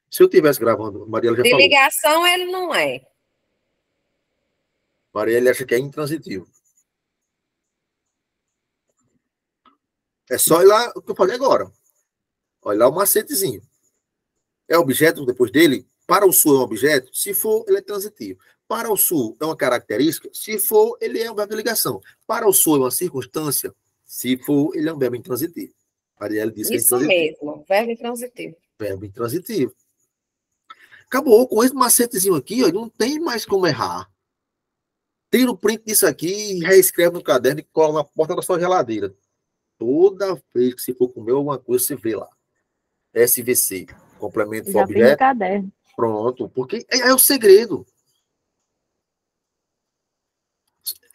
Se eu estivesse gravando, Marielle já De falou. ligação, ele não é. Marielle acha que é intransitivo. É só ir lá o que eu falei agora. Olha lá o macetezinho. É objeto depois dele? Para o sul é um objeto? Se for, ele é transitivo. Para o sul é uma característica? Se for, ele é um verbo de ligação. Para o sul é uma circunstância? Se for, ele é um verbo intransitivo. Marielle disse que é Isso intransitivo. mesmo, verbo intransitivo. Verbo intransitivo. Acabou. Com esse macetezinho aqui, ó, não tem mais como errar. Tira o print disso aqui e reescreve no caderno e cola na porta da sua geladeira. Toda vez que você for comer alguma coisa, você vê lá. SVC. Complemento for Já fiz no objeto. caderno. Pronto. Porque é o segredo.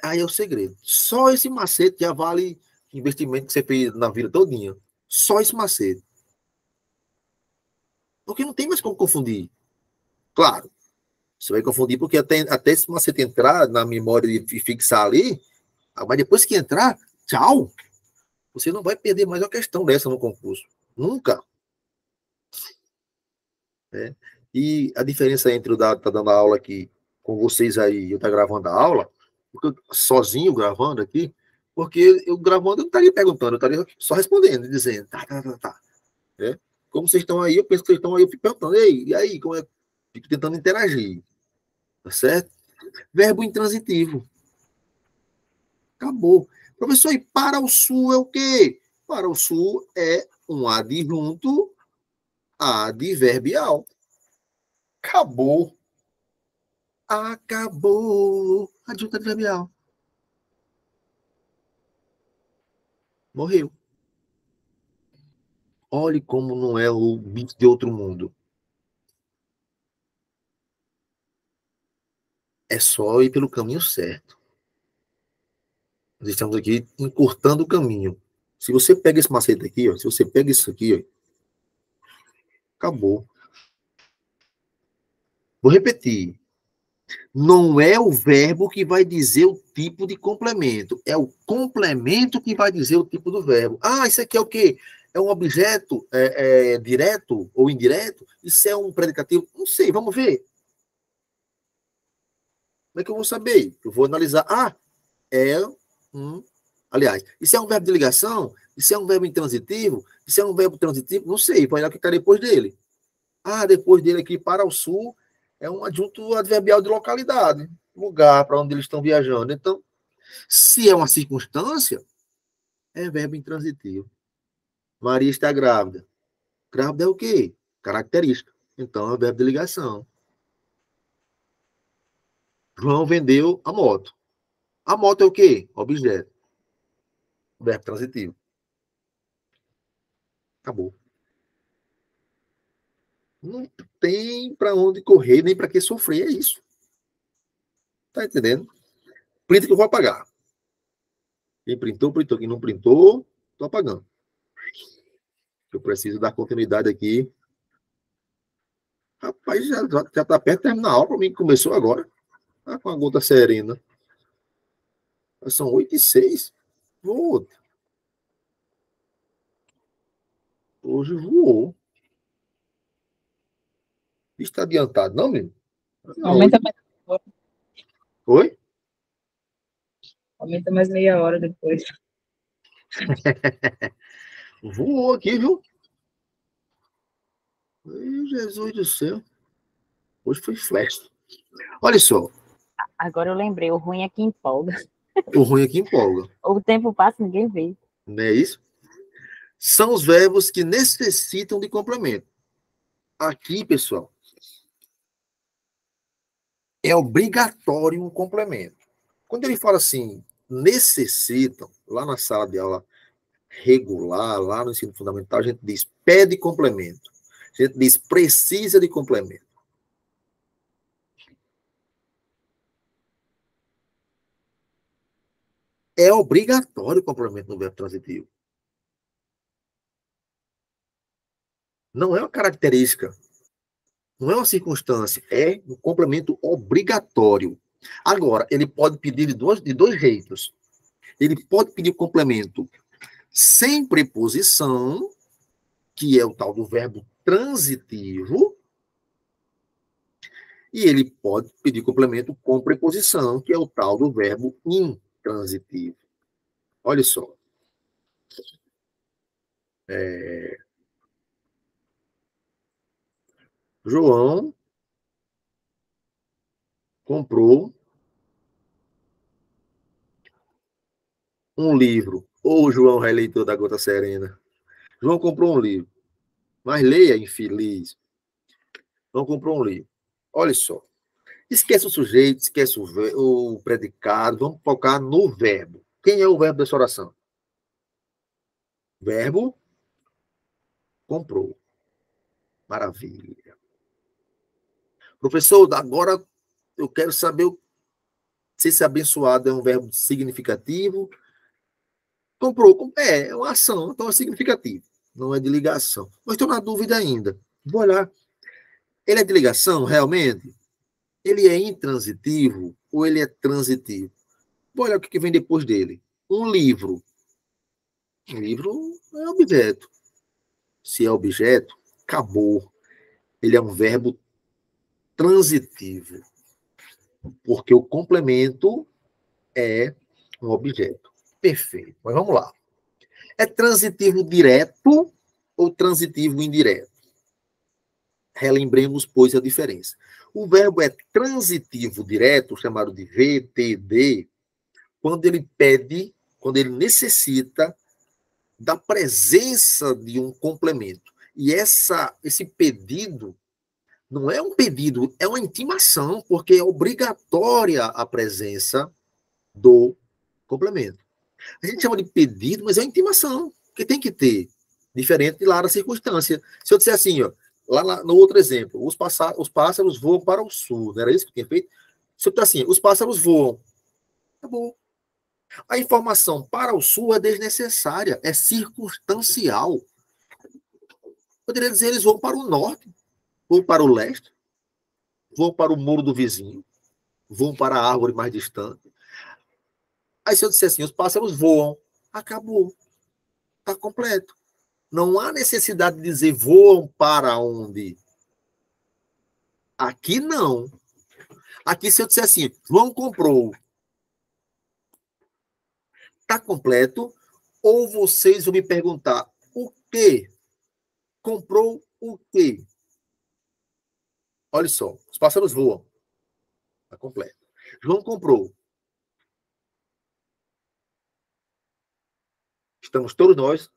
Aí é o segredo. Só esse macete já vale investimento que você fez na vida todinha. Só esse macete. Porque não tem mais como confundir. Claro, você vai confundir porque até esse macete entrar na memória e fixar ali, mas depois que entrar, tchau. Você não vai perder mais uma questão dessa no concurso. Nunca. Né? E a diferença entre o estar dando aula aqui com vocês aí e eu estar gravando a aula, sozinho gravando aqui, porque eu gravando eu não estaria perguntando, eu estaria só respondendo, dizendo, tá. Né? Como vocês estão aí, eu penso que vocês estão aí, eu fico perguntando, ei, e aí, como é? Fico tentando interagir, tá certo? Verbo intransitivo. Acabou. Professor, e para o sul é o quê? Para o sul é um adjunto adverbial. Acabou. Acabou. Adjunto adverbial. Morreu. Olhe como não é o bicho de outro mundo. É só ir pelo caminho certo. Nós estamos aqui encurtando o caminho. Se você pega esse macete aqui, ó, se você pega isso aqui, ó, acabou. Vou repetir. Não é o verbo que vai dizer o tipo de complemento. É o complemento que vai dizer o tipo do verbo. Ah, isso aqui é o quê? É um objeto direto ou indireto? Isso é um predicativo? Não sei, vamos ver. Como é que eu vou saber? Eu vou analisar. Ah, é um... Aliás, isso é um verbo de ligação? Isso é um verbo intransitivo? Isso é um verbo transitivo? Não sei, vai olhar o que está depois dele. Ah, depois dele aqui para o sul é um adjunto adverbial de localidade, lugar para onde eles estão viajando. Então, se é uma circunstância, é verbo intransitivo. Maria está grávida. Grávida é o quê? Característica. Então, é o verbo de ligação. João vendeu a moto. A moto é o quê? Objeto. Verbo transitivo. Acabou. Não tem para onde correr, nem para que sofrer. É isso. Tá entendendo? Print que eu vou apagar. Quem printou, printou. Quem não printou, estou apagando. Eu preciso dar continuidade aqui. Rapaz, já está perto de terminar a aula. Para mim, começou agora. Tá com a gota serena. São 8h06. Vou. Hoje voou. Está adiantado, não, menino? Não, Aumenta mais, Oi? aumenta mais meia hora depois. Voou aqui, viu? Ai, Jesus do céu. Hoje foi flash. Olha só. Agora eu lembrei, o ruim é que empolga. O ruim é que empolga. O tempo passa e ninguém vê. Não é isso? São os verbos que necessitam de complemento. Aqui, pessoal, é obrigatório um complemento. Quando ele fala assim, necessitam, lá na sala de aula regular, lá no ensino fundamental, a gente diz pede complemento. A gente diz precisa de complemento. É obrigatório o complemento no verbo transitivo. Não é uma característica. Não é uma circunstância. É um complemento obrigatório. Agora, ele pode pedir de dois jeitos. Ele pode pedir o complemento sem preposição, que é o tal do verbo transitivo, e ele pode pedir complemento com preposição, que é o tal do verbo intransitivo. Olha só. João comprou um livro. Ô, João, releitor da Gota Serena. João comprou um livro. Mas leia, infeliz. João comprou um livro. Olha só. Esquece o sujeito, esquece o predicado. Vamos focar no verbo. Quem é o verbo dessa oração? Verbo comprou. Maravilha. Professor, agora eu quero saber se esse abençoado é um verbo significativo. Comprou. É uma ação, então é significativo. Não é de ligação. Mas estou na dúvida ainda. Vou olhar. Ele é de ligação, realmente? Ele é intransitivo ou ele é transitivo? Vou olhar o que vem depois dele. Um livro. Um livro é objeto. Se é objeto, acabou. Ele é um verbo transitivo. Porque o complemento é um objeto. Perfeito. Mas vamos lá. É transitivo direto ou transitivo indireto? Relembremos, pois, a diferença. O verbo é transitivo direto, chamado de VTD, quando ele pede, quando ele necessita da presença de um complemento. E esse pedido não é um pedido, é uma intimação, porque é obrigatória a presença do complemento. A gente chama de pedido, mas é uma intimação, que tem que ter. Diferente de lá da circunstância. Se eu disser assim, ó, no outro exemplo, os pássaros voam para o sul, não era isso que eu tinha feito? Se eu disser assim, os pássaros voam, acabou. A informação para o sul é desnecessária, é circunstancial. Poderia dizer, eles vão para o norte, vão para o leste, vão para o muro do vizinho, vão para a árvore mais distante. Aí se eu disser assim, os pássaros voam, acabou. Está completo. Não há necessidade de dizer voam para onde. Aqui não. Aqui se eu disser assim, João comprou, está completo, ou vocês vão me perguntar o quê? Comprou o quê? Olha só, os pássaros voam. Está completo. João comprou. Estamos todos nós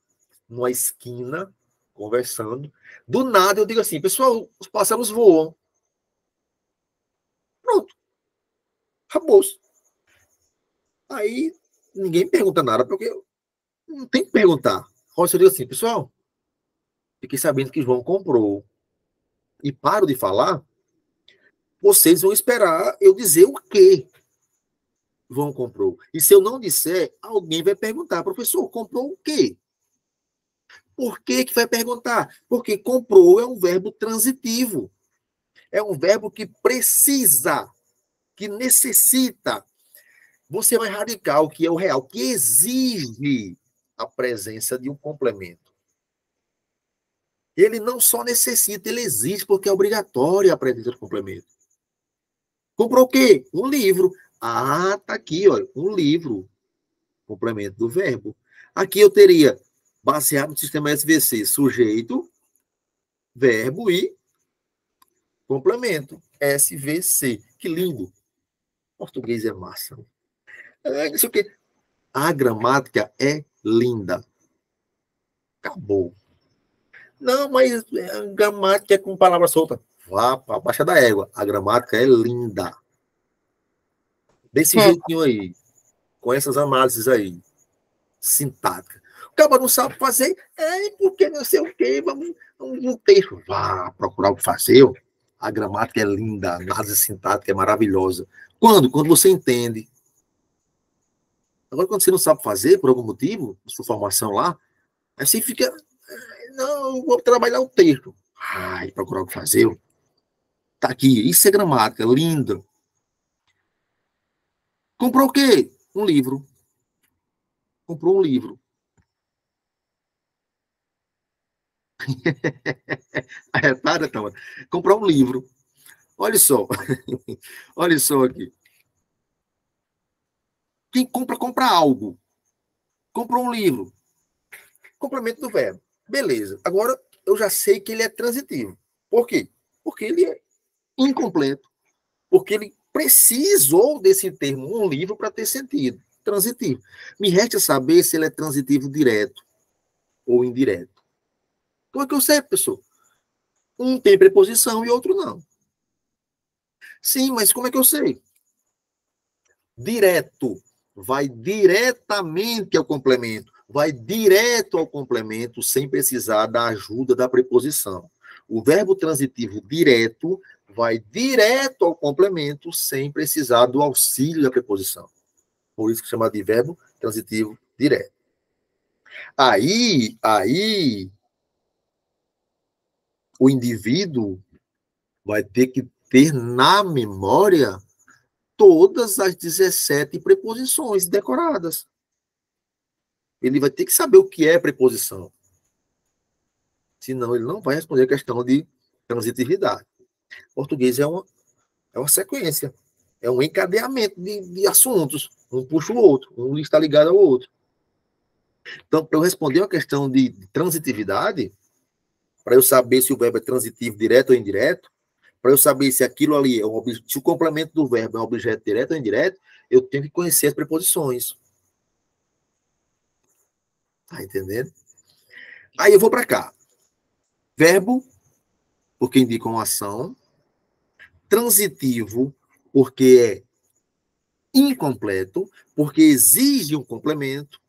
numa esquina, conversando. Do nada eu digo assim, pessoal, os pássaros voam. Pronto. Acabou. Aí ninguém pergunta nada, porque não tem que perguntar. Olha, eu digo assim, pessoal, fiquei sabendo que João comprou. E paro de falar, vocês vão esperar eu dizer o quê João comprou. E se eu não disser, alguém vai perguntar, professor, comprou o quê? Por que que vai perguntar? Porque comprou é um verbo transitivo. É um verbo que precisa, que necessita. Você vai radicar o que é o real, que exige a presença de um complemento. Ele não só necessita, ele exige, porque é obrigatório a presença do complemento. Comprou o quê? Um livro. Ah, tá aqui, olha, um livro. Complemento do verbo. Aqui eu teria, baseado no sistema SVC, sujeito, verbo e complemento. SVC. Que lindo. Português é massa. Isso aqui. A gramática é linda. Acabou. Não, mas a gramática é com palavra solta. Vá para a baixa da égua. A gramática é linda. Desse jeitinho aí. Com essas análises aí. Sintática. O cara não sabe fazer. Porque não sei o quê. Vamos no texto. Vá procurar o que fazer. A gramática é linda. A análise sintática é maravilhosa. Quando? Quando você entende. Agora, quando você não sabe fazer, por algum motivo, sua formação lá, aí você fica, não, vou trabalhar o texto. Ai, procurar o que fazer. Tá aqui, isso é gramática, linda. Comprou o quê? Um livro. Comprou um livro. Arretada, então. Comprou um livro. Olha só. Olha só aqui. Quem compra, compra algo. Comprou um livro. Complemento do verbo. Beleza. Agora, eu já sei que ele é transitivo. Por quê? Porque ele é incompleto. Porque ele precisou desse termo, um livro, para ter sentido. Transitivo. Me resta saber se ele é transitivo direto ou indireto. Como é que eu sei, pessoal? Um tem preposição e outro não. Sim, mas como é que eu sei? Direto. Vai diretamente ao complemento. Vai direto ao complemento sem precisar da ajuda da preposição. O verbo transitivo direto vai direto ao complemento sem precisar do auxílio da preposição. Por isso que chama de verbo transitivo direto. Aí, o indivíduo vai ter que ter na memória todas as 17 preposições decoradas. Ele vai ter que saber o que é preposição. Senão, ele não vai responder a questão de transitividade. Português é uma sequência. É um encadeamento de assuntos. Um puxa o outro. Um está ligado ao outro. Então, para eu responder a questão de transitividade, para eu saber se o verbo é transitivo direto ou indireto, para eu saber se aquilo ali é se o complemento do verbo é um objeto direto ou indireto, eu tenho que conhecer as preposições. Tá entendendo? Aí eu vou para cá. Verbo, porque indica uma ação. Transitivo, porque é incompleto, porque exige um complemento.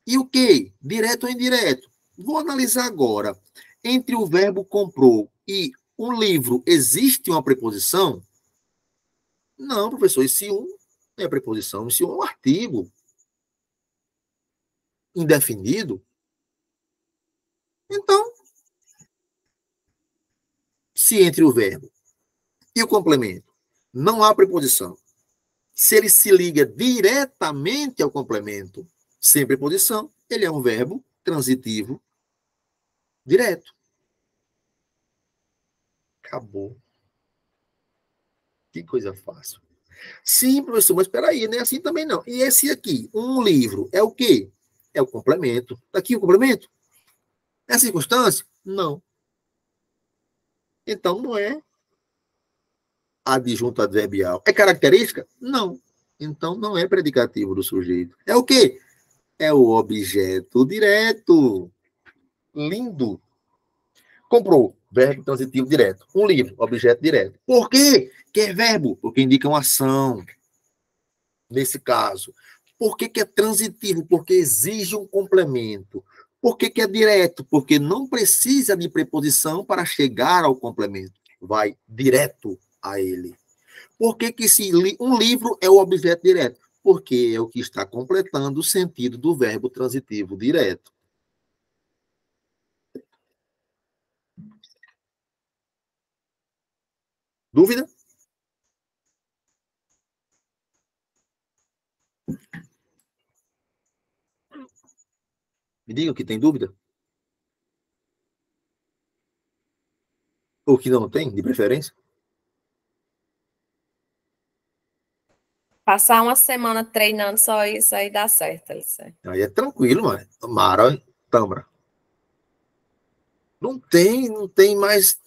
E o quê? Direto ou indireto? Vou analisar agora. Entre o verbo comprou e um livro, existe uma preposição? Não, professor. Esse um é a preposição. Esse um é um artigo indefinido. Então, se entre o verbo e o complemento não há preposição, se ele se liga diretamente ao complemento sem preposição, ele é um verbo transitivo direto. Acabou. Que coisa fácil. Sim, professor, mas espera aí, não é assim também não. E esse aqui, um livro, é o quê? É o complemento. Está aqui o complemento? É circunstância? Não. Então não é adjunto adverbial. É característica? Não. Então não é predicativo do sujeito. É o quê? É o objeto direto. Lindo. Comprou, verbo transitivo direto. Um livro, objeto direto. Por quê? Que é verbo? Porque indica uma ação. Nesse caso. Por que é transitivo? Porque exige um complemento. Por que é direto? Porque não precisa de preposição para chegar ao complemento. Vai direto a ele. Por que um livro é o objeto direto? Porque é o que está completando o sentido do verbo transitivo direto. Dúvida? Me diga que tem dúvida. Ou que não tem, de preferência. Passar uma semana treinando só isso aí dá certo, Alice. Aí é tranquilo, mano. Mara, Tâmara. Não tem mais.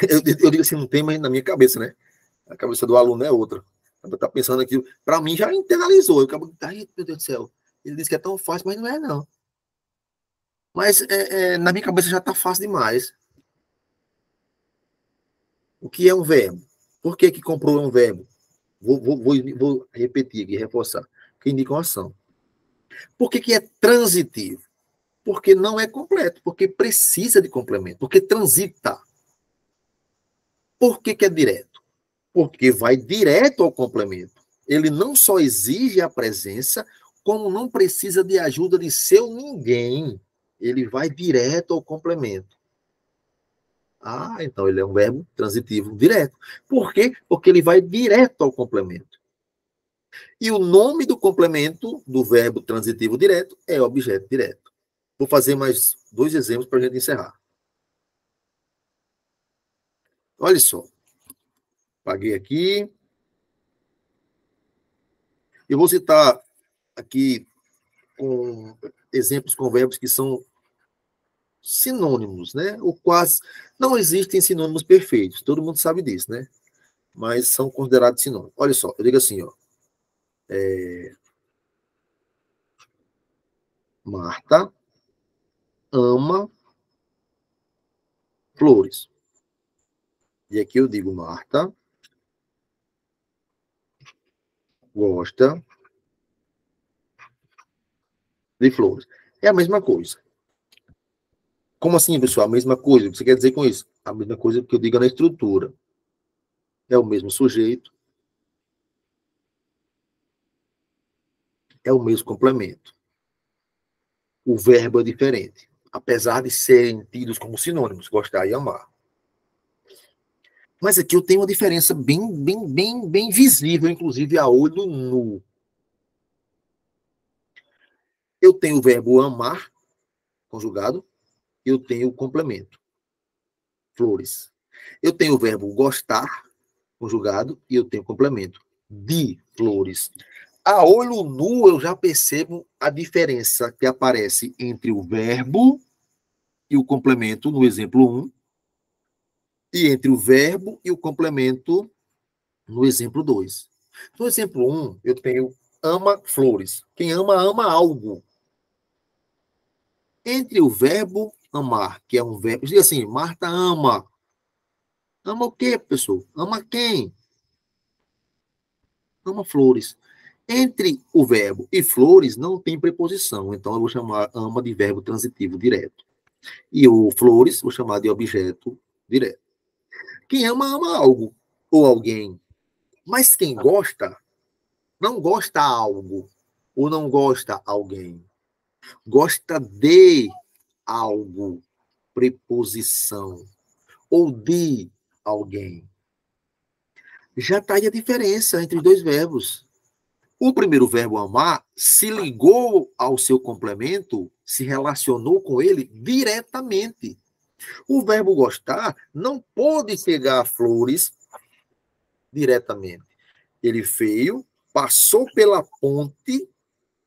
Eu digo assim, não tem mais na minha cabeça, né? A cabeça do aluno é outra. Tá pensando aqui. Para mim já internalizou. Eu acabo, ai, meu Deus do céu. Ele disse que é tão fácil, mas não é, não. Mas na minha cabeça já tá fácil demais. O que é um verbo? Por que comprou é um verbo? Vou repetir aqui, reforçar. Que indica uma ação. Por que é transitivo? Porque não é completo, porque precisa de complemento, porque transita. Por que é direto? Porque vai direto ao complemento. Ele não só exige a presença, como não precisa de ajuda de seu ninguém. Ele vai direto ao complemento. Ah, então ele é um verbo transitivo direto. Por quê? Porque ele vai direto ao complemento. E o nome do complemento do verbo transitivo direto é objeto direto. Vou fazer mais 2 exemplos para a gente encerrar. Olha só. Paguei aqui. Eu vou citar aqui com exemplos com verbos que são sinônimos, né? Ou quase. Não existem sinônimos perfeitos, todo mundo sabe disso, né? Mas são considerados sinônimos. Olha só, eu digo assim, ó. Marta ama flores. E aqui eu digo Marta gosta de flores. É a mesma coisa. Como assim, pessoal? A mesma coisa. O que você quer dizer com isso? A mesma coisa que eu digo na estrutura. É o mesmo sujeito. É o mesmo complemento. O verbo é diferente. Apesar de serem tidos como sinônimos, gostar e amar. Mas aqui eu tenho uma diferença bem visível, inclusive a olho nu. Eu tenho o verbo amar, conjugado, e eu tenho o complemento, flores. Eu tenho o verbo gostar, conjugado, e eu tenho o complemento, de flores. A olho nu eu já percebo a diferença que aparece entre o verbo e o complemento no exemplo 1, e entre o verbo e o complemento no exemplo 2. No exemplo 1, eu tenho ama flores. Quem ama, ama algo. Entre o verbo amar, que é um verbo... Diz assim, Marta ama. Ama o quê, pessoal? Ama quem? Ama flores. Entre o verbo e flores não tem preposição, então eu vou chamar ama de verbo transitivo direto. E o flores vou chamar de objeto direto. Quem ama, ama algo ou alguém. Mas quem gosta, não gosta algo ou não gosta alguém. Gosta de algo, preposição, ou de alguém. Já está aí a diferença entre os dois verbos. O primeiro verbo amar se ligou ao seu complemento, se relacionou com ele diretamente. O verbo gostar não pôde chegar a flores diretamente. Ele veio, passou pela ponte,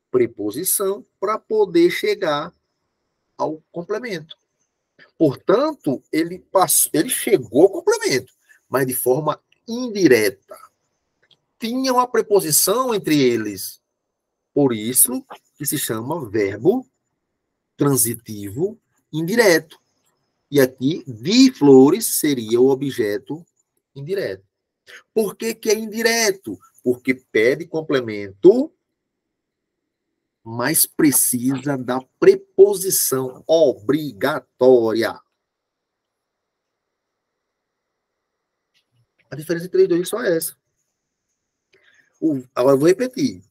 preposição, para poder chegar ao complemento. Portanto, ele chegou ao complemento, mas de forma indireta. Tinha uma preposição entre eles. Por isso que se chama verbo transitivo indireto. E aqui, de flores seria o objeto indireto. Por que que é indireto? Porque pede complemento, mas precisa da preposição obrigatória. A diferença entre os dois é só essa. Agora eu vou repetir.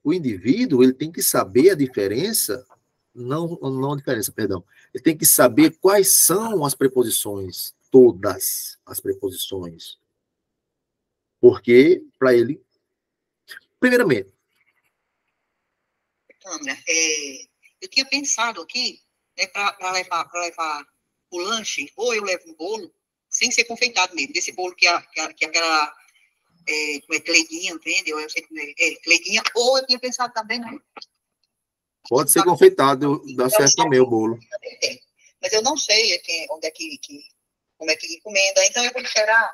O indivíduo ele tem que saber a diferença, não a diferença, perdão. Ele tem que saber quais são as preposições, todas as preposições. Porque, para ele, primeiramente, Câmara, eu tinha pensado aqui, para levar o lanche, ou eu levo um bolo, sem ser confeitado mesmo, desse bolo que aquela Cleidinha vende, ou eu sei que Cleidinha, ou eu tinha pensado também, né? Pode ser confeitado, dá certo também o bolo. Mas eu não sei onde é como é que encomenda, então eu vou esperar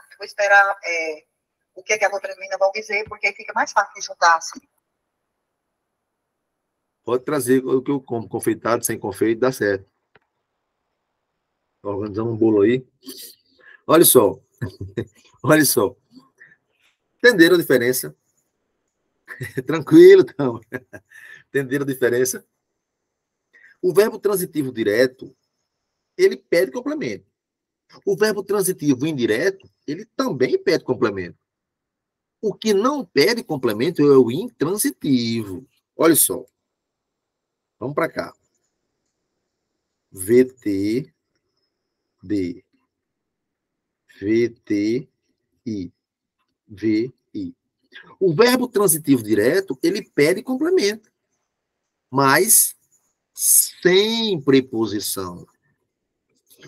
o que é que a outra menina vai dizer, porque aí fica mais fácil de juntar, assim. Pode trazer o que eu como, confeitado, sem confeito, dá certo. Organizamos um bolo aí. Olha só. Olha só. Entenderam a diferença? Tranquilo, então. Entenderam a diferença? O verbo transitivo direto, ele pede complemento. O verbo transitivo indireto, ele também pede complemento. O que não pede complemento é o intransitivo. Olha só. Vamos para cá. VT, D. VTI. VI. O verbo transitivo direto, ele pede complemento, mas sem preposição.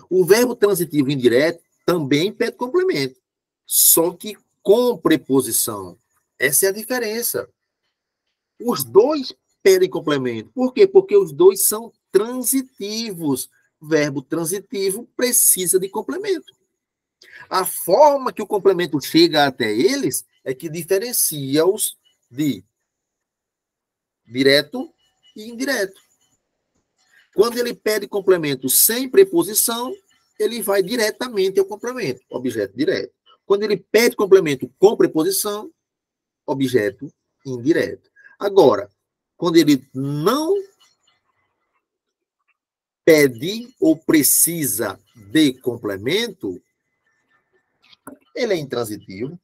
O verbo transitivo indireto também pede complemento, só que com preposição. Essa é a diferença. Os dois pedem complemento. Por quê? Porque os dois são transitivos. Verbo transitivo precisa de complemento. A forma que o complemento chega até eles é que diferencia-os de direto e indireto. Quando ele pede complemento sem preposição, ele vai diretamente ao complemento, objeto direto. Quando ele pede complemento com preposição, objeto indireto. Agora, quando ele não pede ou precisa de complemento, ele é intransitivo,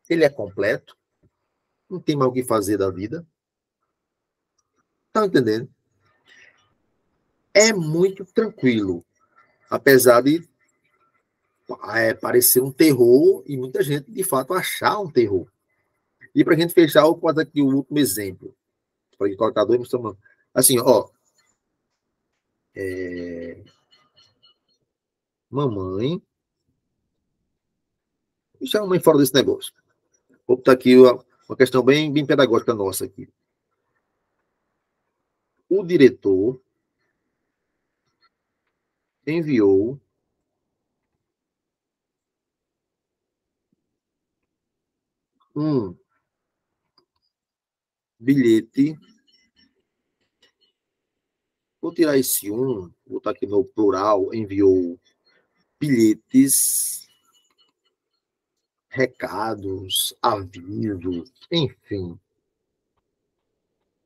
ele é completo, não tem mais o que fazer da vida. Tá entendendo? É muito tranquilo, apesar de parecer um terror e muita gente, de fato, achar um terror. E para a gente fechar, eu vou dar aqui o último exemplo. Para colocar dois, assim, ó. Mamãe. Deixa a mãe fora desse negócio. Vou botar aqui uma questão bem, bem pedagógica nossa aqui. O diretor enviou um bilhete. Vou tirar esse vou botar aqui no plural, enviou bilhetes recados, avisos, enfim,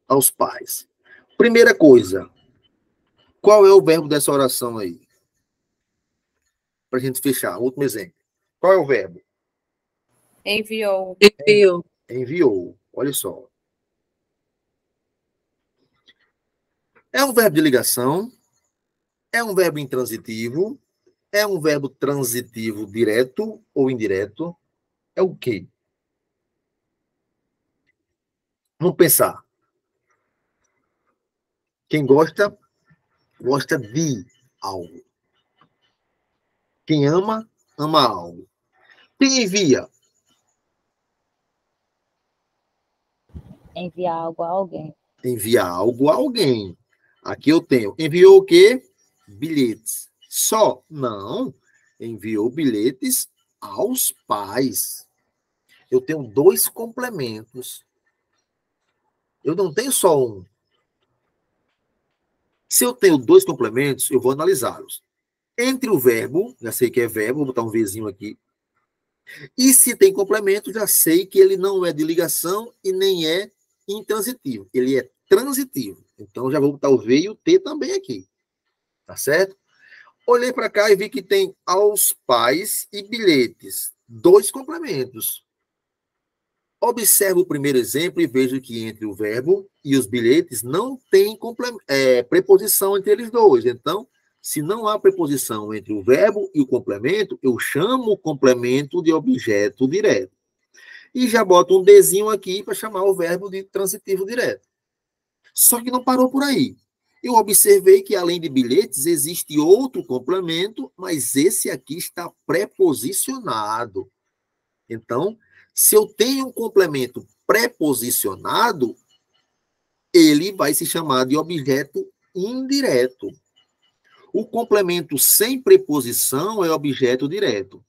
aos pais. Primeira coisa, qual é o verbo dessa oração aí? Para a gente fechar, último exemplo. Qual é o verbo? Enviou. Enviou. Enviou. Olha só. É um verbo de ligação, é um verbo intransitivo, é um verbo transitivo direto ou indireto? É o quê? Vamos pensar. Quem gosta, gosta de algo. Quem ama, ama algo. Quem envia? Enviar algo a alguém. Envia algo a alguém. Aqui eu tenho. Enviou o quê? Bilhetes. Só? Não. Enviou bilhetes aos pais. Eu tenho dois complementos. Eu não tenho só um. Se eu tenho dois complementos, eu vou analisá-los. Entre o verbo, já sei que é verbo, vou botar um Vzinho aqui. E se tem complemento, já sei que ele não é de ligação e nem é intransitivo. Ele é transitivo. Então, já vou botar o V e o T também aqui. Tá certo? Olhei para cá e vi que tem aos pais e bilhetes. Dois complementos. Observo o primeiro exemplo e vejo que entre o verbo e os bilhetes não tem preposição entre eles dois. Então, se não há preposição entre o verbo e o complemento, eu chamo o complemento de objeto direto. E já boto um Dzinho aqui para chamar o verbo de transitivo direto. Só que não parou por aí. Eu observei que, além de bilhetes, existe outro complemento, mas esse aqui está preposicionado. Então, se eu tenho um complemento preposicionado, ele vai se chamar de objeto indireto. O complemento sem preposição é objeto direto.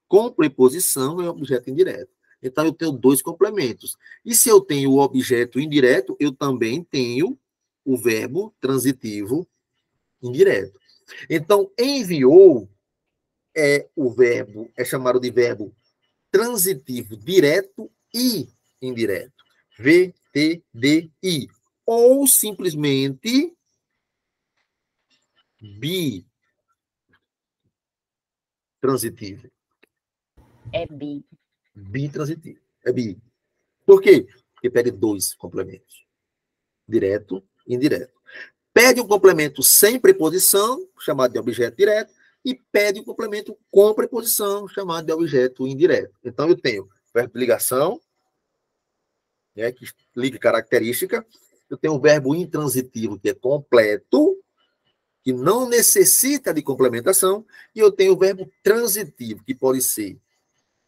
Com preposição é objeto indireto. Então, eu tenho dois complementos. E se eu tenho o objeto indireto, eu também tenho o verbo transitivo indireto. Então, enviou é chamado de verbo transitivo direto e indireto. VTDI. Ou simplesmente bitransitivo. É bi. Bitransitivo. É bi. Por quê? Porque pede dois complementos. Direto e indireto. Pede um complemento sem preposição, chamado de objeto direto, e pede um complemento com preposição, chamado de objeto indireto. Então, eu tenho verbo de ligação, né, que liga característica. Eu tenho o verbo intransitivo, que é completo, que não necessita de complementação. E eu tenho o verbo transitivo, que pode ser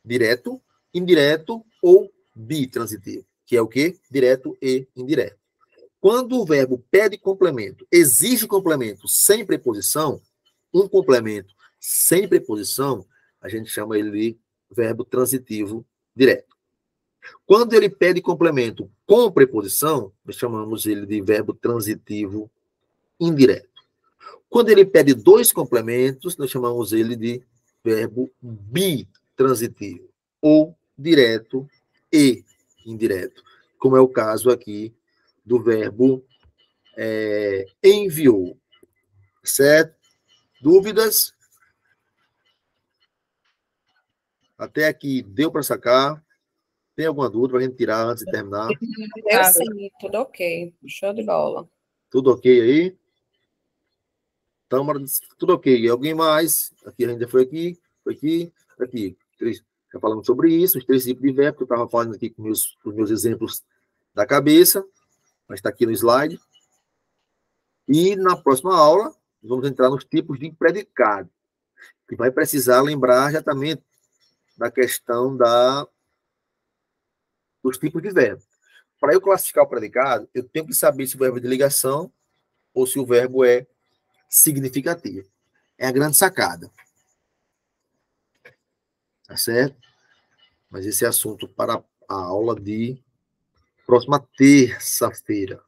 direto, indireto ou bitransitivo, que é o quê? Direto e indireto. Quando o verbo pede complemento, exige complemento sem preposição, um complemento sem preposição, a gente chama ele de verbo transitivo direto. Quando ele pede complemento com preposição, nós chamamos ele de verbo transitivo indireto. Quando ele pede dois complementos, nós chamamos ele de verbo bitransitivo, ou direto e indireto, como é o caso aqui do verbo enviou. Certo? Dúvidas? Até aqui deu para sacar? Tem alguma dúvida para a gente tirar antes de terminar? Eu sim, tudo ok. Show de bola. Tudo ok aí? Então, tudo ok. Alguém mais? Aqui a gente já foi aqui, aqui. Já falamos sobre isso, os três tipos de verbo, que eu estava falando aqui com os meus exemplos da cabeça, mas está aqui no slide. E na próxima aula, vamos entrar nos tipos de predicado, que vai precisar lembrar exatamente da questão dos tipos de verbo. Para eu classificar o predicado, eu tenho que saber se o verbo é de ligação ou se o verbo é significativo. É a grande sacada. Tá certo? Mas esse é assunto para a aula de próxima terça-feira.